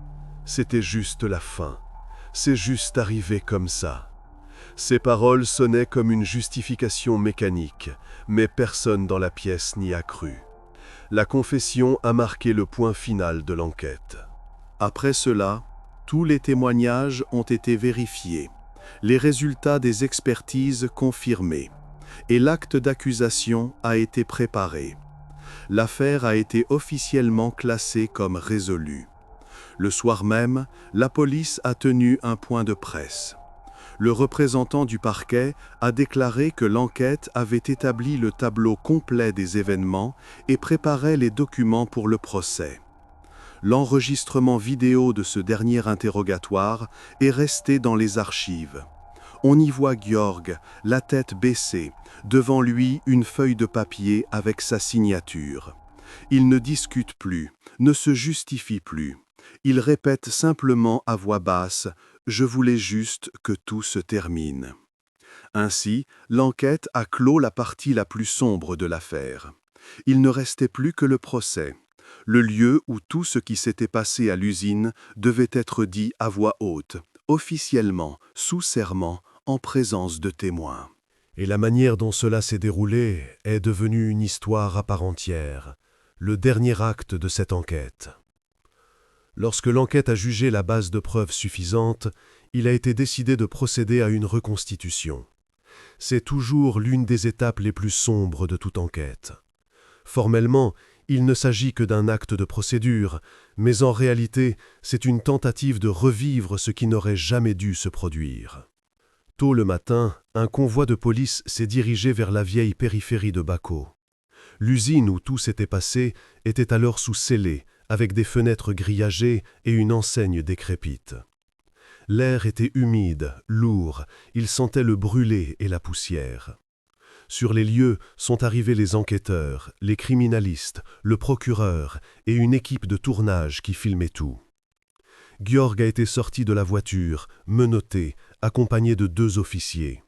C'était juste la fin. C'est juste arrivé comme ça. » Ces paroles sonnaient comme une justification mécanique, mais personne dans la pièce n'y a cru. La confession a marqué le point final de l'enquête. Après cela, tous les témoignages ont été vérifiés, les résultats des expertises confirmés, et l'acte d'accusation a été préparé. L'affaire a été officiellement classée comme résolue. Le soir même, la police a tenu un point de presse. Le représentant du parquet a déclaré que l'enquête avait établi le tableau complet des événements et préparait les documents pour le procès. L'enregistrement vidéo de ce dernier interrogatoire est resté dans les archives. On y voit Georg, la tête baissée, devant lui une feuille de papier avec sa signature. Il ne discute plus, ne se justifie plus. Il répète simplement à voix basse « Je voulais juste que tout se termine ». Ainsi, l'enquête a clos la partie la plus sombre de l'affaire. Il ne restait plus que le procès. Le lieu où tout ce qui s'était passé à l'usine devait être dit à voix haute, officiellement, sous serment, en présence de témoins.
Et la manière dont cela s'est déroulé est devenue une histoire à part entière, le dernier acte de cette enquête. Lorsque l'enquête a jugé la base de preuves suffisante, il a été décidé de procéder à une reconstitution. C'est toujours l'une des étapes les plus sombres de toute enquête. Formellement, il ne s'agit que d'un acte de procédure, mais en réalité, c'est une tentative de revivre ce qui n'aurait jamais dû se produire. Tôt le matin, un convoi de police s'est dirigé vers la vieille périphérie de Baco. L'usine où tout s'était passé était alors sous scellé, avec des fenêtres grillagées et une enseigne décrépite. L'air était humide, lourd, il sentait le brûlé et la poussière. Sur les lieux sont arrivés les enquêteurs, les criminalistes, le procureur et une équipe de tournage qui filmait tout. Gheorghe a été sorti de la voiture, menotté, accompagné de 2 officiers.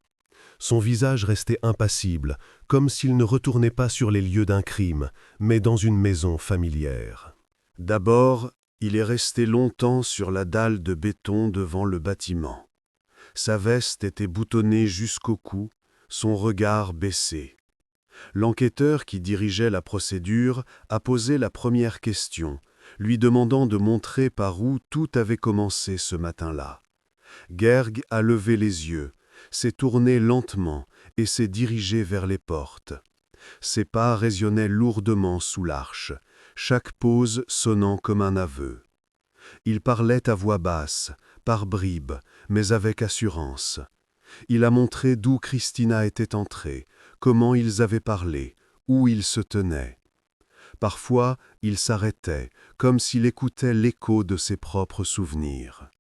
Son visage restait impassible, comme s'il ne retournait pas sur les lieux d'un crime, mais dans une maison familière.
D'abord, il est resté longtemps sur la dalle de béton devant le bâtiment. Sa veste était boutonnée jusqu'au cou, son regard baissé. L'enquêteur qui dirigeait la procédure a posé la première question, lui demandant de montrer par où tout avait commencé ce matin-là. Gheorghe a levé les yeux, s'est tourné lentement et s'est dirigé vers les portes. Ses pas résonnaient lourdement sous l'arche, chaque pause sonnant comme un aveu. Il parlait à voix basse, par bribes, mais avec assurance. Il a montré d'où Christina était entrée, comment ils avaient parlé, où ils se tenaient. Parfois, il s'arrêtait, comme s'il écoutait l'écho de ses propres souvenirs.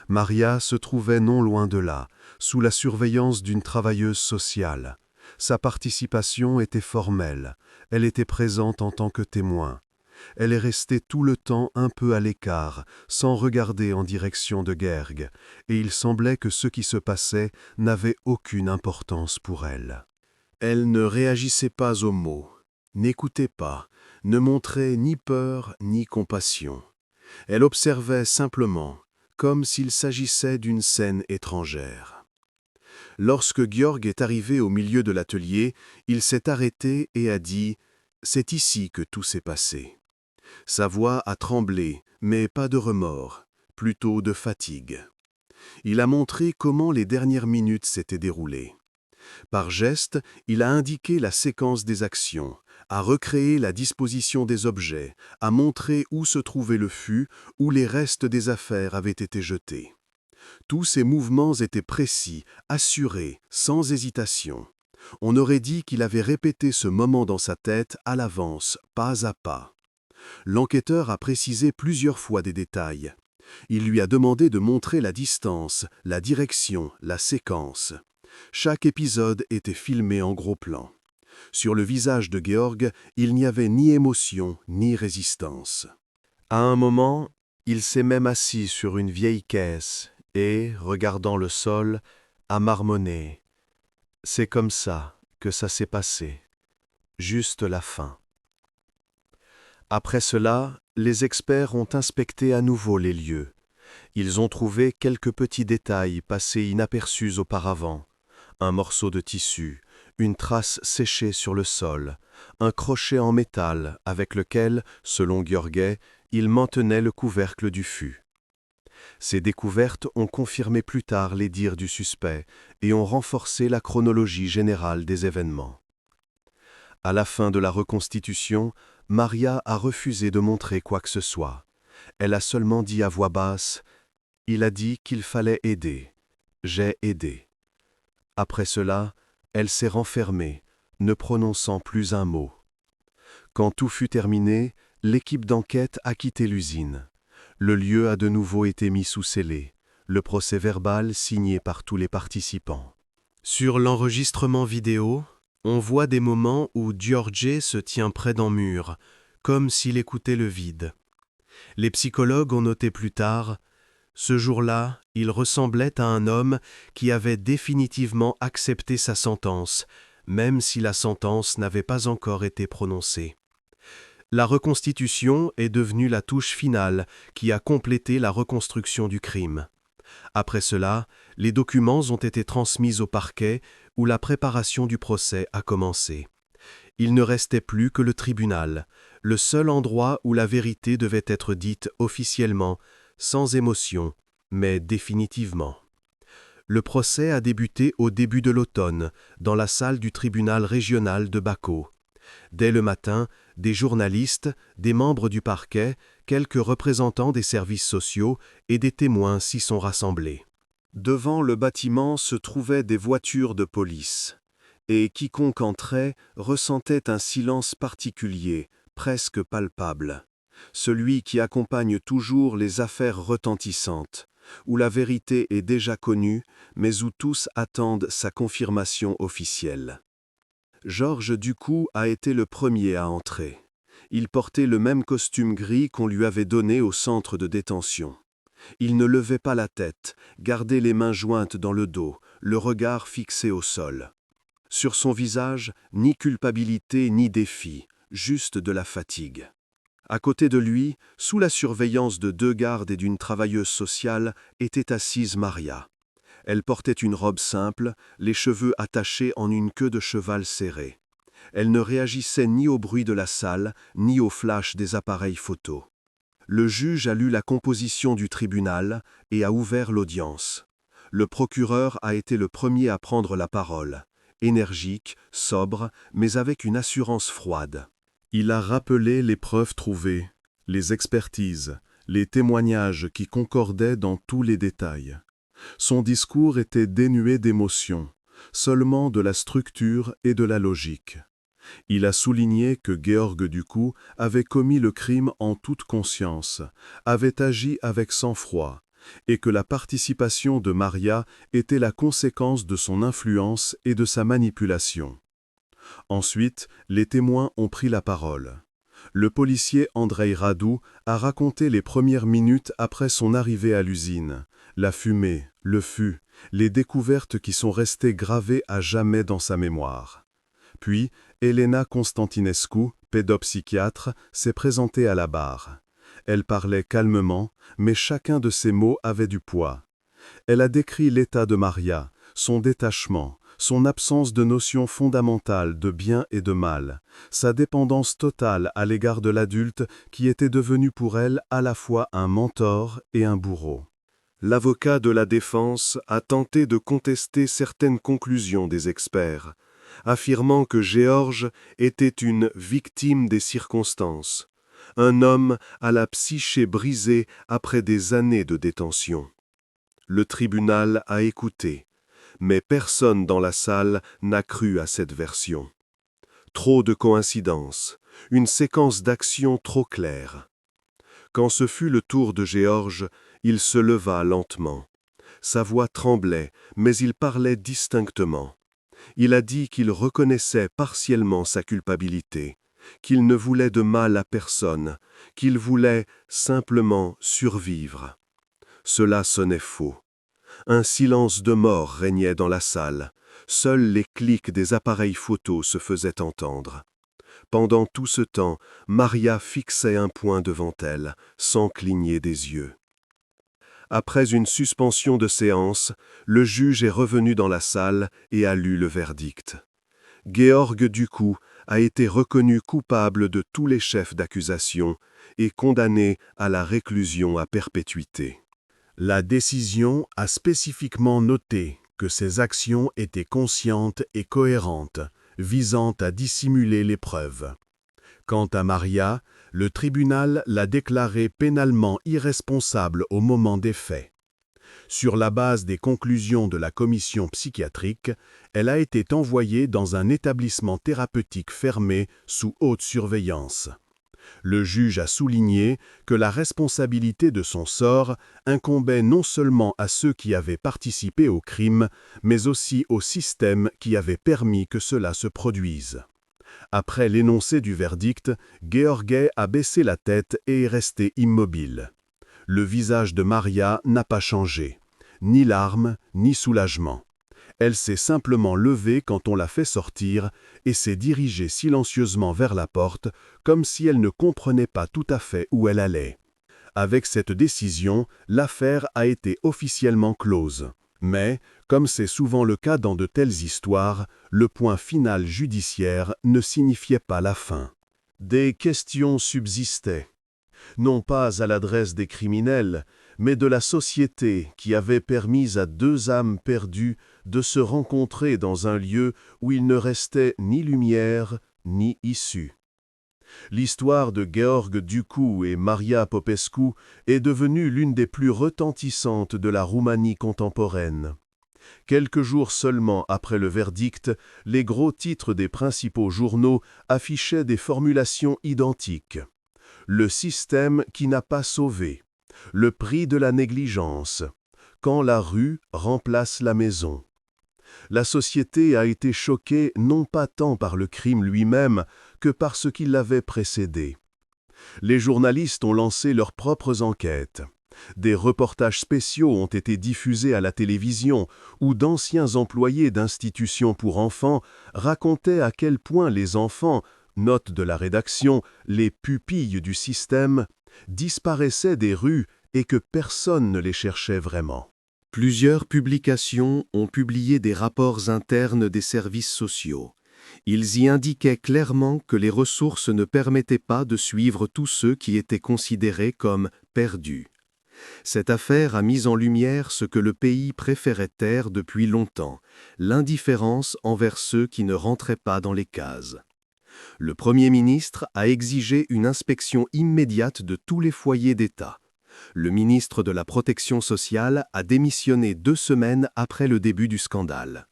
Maria se trouvait non loin de là, sous la surveillance d'une travailleuse sociale. Sa participation était formelle, elle était présente en tant que témoin. Elle est restée tout le temps un peu à l'écart, sans regarder en direction de Gheorghe, et il semblait que ce qui se passait n'avait aucune importance pour elle. Elle ne réagissait pas aux mots, n'écoutait pas, ne montrait ni peur ni compassion. Elle observait simplement, comme s'il s'agissait d'une scène étrangère. Lorsque Gheorghe est arrivé au milieu de l'atelier, il s'est arrêté et a dit « C'est ici que tout s'est passé ». Sa voix a tremblé, mais pas de remords, plutôt de fatigue. Il a montré comment les dernières minutes s'étaient déroulées. Par gestes, il a indiqué la séquence des actions, a recréé la disposition des objets, a montré où se trouvait le fût, où les restes des affaires avaient été jetés. Tous ces mouvements étaient précis, assurés, sans hésitation. On aurait dit qu'il avait répété ce moment dans sa tête à l'avance, pas à pas. L'enquêteur a précisé plusieurs fois des détails. Il lui a demandé de montrer la distance, la direction, la séquence. Chaque épisode était filmé en gros plan. Sur le visage de Gheorghe, il n'y avait ni émotion ni résistance. À un moment, il s'est même assis sur une vieille caisse et, regardant le sol, a marmonné. C'est comme ça que ça s'est passé. Juste la fin. Après cela, les experts ont inspecté à nouveau les lieux. Ils ont trouvé quelques petits détails passés inaperçus auparavant. Un morceau de tissu, une trace séchée sur le sol, un crochet en métal avec lequel, selon Gheorghe, il maintenait le couvercle du fût. Ces découvertes ont confirmé plus tard les dires du suspect et ont renforcé la chronologie générale des événements. À la fin de la reconstitution, Maria a refusé de montrer quoi que ce soit. Elle a seulement dit à voix basse « Il a dit qu'il fallait aider. J'ai aidé. » Après cela, elle s'est renfermée, ne prononçant plus un mot. Quand tout fut terminé, l'équipe d'enquête a quitté l'usine. Le lieu a de nouveau été mis sous scellé, le procès-verbal signé par tous les participants. Sur l'enregistrement vidéo, on voit des moments où Gheorghe se tient près d'un mur, comme s'il écoutait le vide. Les psychologues ont noté plus tard « Ce jour-là, il ressemblait à un homme qui avait définitivement accepté sa sentence, même si la sentence n'avait pas encore été prononcée. » La reconstitution est devenue la touche finale qui a complété la reconstruction du crime. Après cela, les documents ont été transmis au parquet où la préparation du procès a commencé. Il ne restait plus que le tribunal, le seul endroit où la vérité devait être dite officiellement, sans émotion, mais définitivement. Le procès a débuté au début de l'automne, dans la salle du tribunal régional de Bako. Dès le matin, des journalistes, des membres du parquet, quelques représentants des services sociaux et des témoins s'y sont rassemblés. Devant le bâtiment se trouvaient des voitures de police, et quiconque entrait ressentait un silence particulier, presque palpable, celui qui accompagne toujours les affaires retentissantes, où la vérité est déjà connue, mais où tous attendent sa confirmation officielle.
Georges Ducou a été le premier à entrer. Il portait le même costume gris qu'on lui avait donné au centre de détention. Il ne levait pas la tête, gardait les mains jointes dans le dos, le regard fixé au sol. Sur son visage, ni culpabilité ni défi, juste de la fatigue. À côté de lui, sous la surveillance de 2 gardes et d'une travailleuse sociale, était assise Maria. Elle portait une robe simple, les cheveux attachés en une queue de cheval serrée. Elle ne réagissait ni au bruit de la salle, ni au flash des appareils photo. Le juge a lu la composition du tribunal et a ouvert l'audience. Le procureur a été le premier à prendre la parole, énergique, sobre, mais avec une assurance froide.
Il a rappelé les preuves trouvées, les expertises, les témoignages qui concordaient dans tous les détails. Son discours était dénué d'émotion, seulement de la structure et de la logique. Il a souligné que Georges Ducou avait commis le crime en toute conscience, avait agi avec sang-froid, et que la participation de Maria était la conséquence de son influence et de sa manipulation. Ensuite, les témoins ont pris la parole. Le policier Andrei Radu a raconté les premières minutes après son arrivée à l'usine, la fumée, le fût, les découvertes qui sont restées gravées à jamais dans sa mémoire. Puis, Elena Constantinescu, pédopsychiatre, s'est présentée à la barre. Elle parlait calmement, mais chacun de ses mots avait du poids. Elle a décrit l'état de Maria, son détachement, son absence de notion fondamentale de bien et de mal, sa dépendance totale à l'égard de l'adulte qui était devenu pour elle à la fois un mentor et un bourreau.
L'avocat de la défense a tenté de contester certaines conclusions des experts, affirmant que Georges était une victime des circonstances, un homme à la psyché brisée après des années de détention. Le tribunal a écouté, mais personne dans la salle n'a cru à cette version. Trop de coïncidences, une séquence d'actions trop claire. Quand ce fut le tour de Georges, il se leva lentement. Sa voix tremblait, mais il parlait distinctement. Il a dit qu'il reconnaissait partiellement sa culpabilité, qu'il ne voulait de mal à personne, qu'il voulait simplement survivre. Cela sonnait faux. Un silence de mort régnait dans la salle. Seuls les clics des appareils photo se faisaient entendre. Pendant tout ce temps, Maria fixait un point devant elle, sans cligner des yeux. Après une suspension de séance, le juge est revenu dans la salle et a lu le verdict. Georges Ducou a été reconnu coupable de tous les chefs d'accusation et condamné à la réclusion à perpétuité.
La décision a spécifiquement noté que ces actions étaient conscientes et cohérentes, visant à dissimuler les preuves. Quant à Maria, le tribunal l'a déclarée pénalement irresponsable au moment des faits. Sur la base des conclusions de la commission psychiatrique, elle a été envoyée dans un établissement thérapeutique fermé sous haute surveillance. Le juge a souligné que la responsabilité de son sort incombait non seulement à ceux qui avaient participé au crime, mais aussi au système qui avait permis que cela se produise. Après l'énoncé du verdict, Georges a baissé la tête et est resté immobile. Le visage de Maria n'a pas changé, ni larmes, ni soulagement. Elle s'est simplement levée quand on l'a fait sortir et s'est dirigée silencieusement vers la porte, comme si elle ne comprenait pas tout à fait où elle allait. Avec cette décision, l'affaire a été officiellement close. Mais, comme c'est souvent le cas dans de telles histoires, le point final judiciaire ne signifiait pas la fin. Des questions subsistaient, non pas à l'adresse des criminels, mais de la société qui avait permis à 2 âmes perdues de se rencontrer dans un lieu où il ne restait ni lumière ni issue. L'histoire de Georges Ducou et Maria Popescu est devenue l'une des plus retentissantes de la Roumanie contemporaine. Quelques jours seulement après le verdict, les gros titres des principaux journaux affichaient des formulations identiques. Le système qui n'a pas sauvé. Le prix de la négligence. Quand la rue remplace la maison. La société a été choquée non pas tant par le crime lui-même que par ce qui l'avait précédé. Les journalistes ont lancé leurs propres enquêtes. Des reportages spéciaux ont été diffusés à la télévision où d'anciens employés d'institutions pour enfants racontaient à quel point les enfants, note de la rédaction, les pupilles du système, disparaissaient des rues et que personne ne les cherchait vraiment.
Plusieurs publications ont publié des rapports internes des services sociaux. Ils y indiquaient clairement que les ressources ne permettaient pas de suivre tous ceux qui étaient considérés comme perdus. Cette affaire a mis en lumière ce que le pays préférait taire depuis longtemps, l'indifférence envers ceux qui ne rentraient pas dans les cases. Le Premier ministre a exigé une inspection immédiate de tous les foyers d'État. Le ministre de la Protection sociale a démissionné 2 semaines après le début du scandale.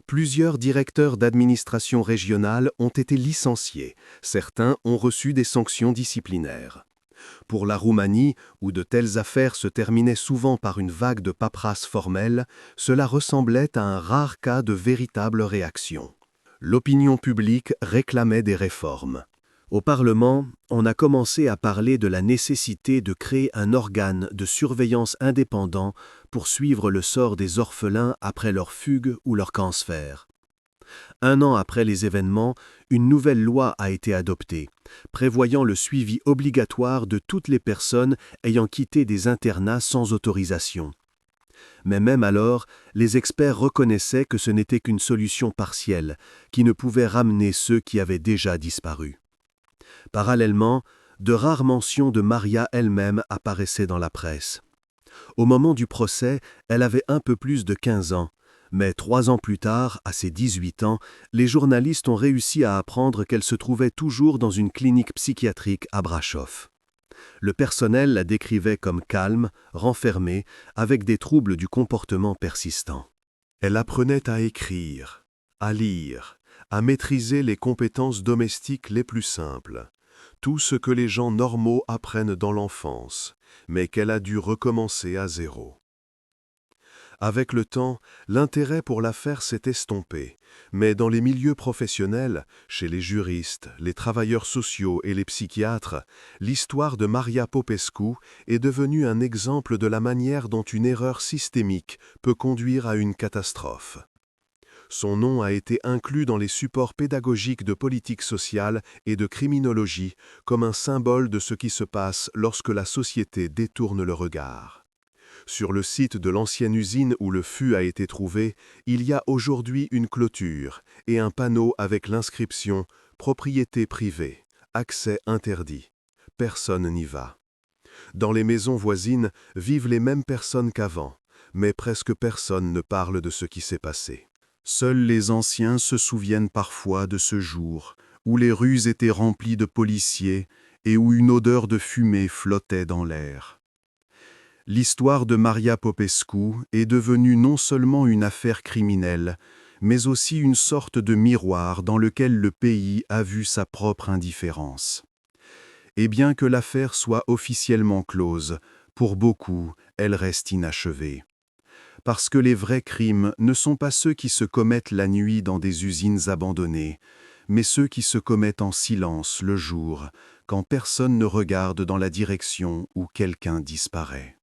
Plusieurs directeurs d'administration régionale ont été licenciés. Certains ont reçu des sanctions disciplinaires. Pour la Roumanie, où de telles affaires se terminaient souvent par une vague de paperasse formelle, cela ressemblait à un rare cas de véritable réaction. L'opinion publique réclamait des réformes. Au Parlement, on a commencé à parler de la nécessité de créer un organe de surveillance indépendant pour suivre le sort des orphelins après leur fugue ou leur transfert. 1 an après les événements, une nouvelle loi a été adoptée, prévoyant le suivi obligatoire de toutes les personnes ayant quitté des internats sans autorisation. Mais même alors, les experts reconnaissaient que ce n'était qu'une solution partielle, qui ne pouvait ramener ceux qui avaient déjà disparu. Parallèlement, de rares mentions de Maria elle-même apparaissaient dans la presse. Au moment du procès, elle avait un peu plus de 15 ans, mais 3 ans plus tard, à ses 18 ans, les journalistes ont réussi à apprendre qu'elle se trouvait toujours dans une clinique psychiatrique à Brașov. Le personnel la décrivait comme calme, renfermée, avec des troubles du comportement persistants.
Elle apprenait à écrire, à lire, à maîtriser les compétences domestiques les plus simples, tout ce que les gens normaux apprennent dans l'enfance, mais qu'elle a dû recommencer à zéro. Avec le temps, l'intérêt pour l'affaire s'est estompé, mais dans les milieux professionnels, chez les juristes, les travailleurs sociaux et les psychiatres, l'histoire de Maria Popescu est devenue un exemple de la manière dont une erreur systémique peut conduire à une catastrophe. Son nom a été inclus dans les supports pédagogiques de politique sociale et de criminologie comme un symbole de ce qui se passe lorsque la société détourne le regard. Sur le site de l'ancienne usine où le fût a été trouvé, il y a aujourd'hui une clôture et un panneau avec l'inscription « Propriété privée, accès interdit, personne n'y va ». Dans les maisons voisines vivent les mêmes personnes qu'avant, mais presque personne ne parle de ce qui s'est passé. Seuls les anciens se souviennent parfois de ce jour où les rues étaient remplies de policiers et où une odeur de fumée flottait dans l'air. L'histoire de Maria Popescu est devenue non seulement une affaire criminelle, mais aussi une sorte de miroir dans lequel le pays a vu sa propre indifférence. Et bien que l'affaire soit officiellement close, pour beaucoup, elle reste inachevée. Parce que les vrais crimes ne sont pas ceux qui se commettent la nuit dans des usines abandonnées, mais ceux qui se commettent en silence le jour, quand personne ne regarde dans la direction où quelqu'un disparaît.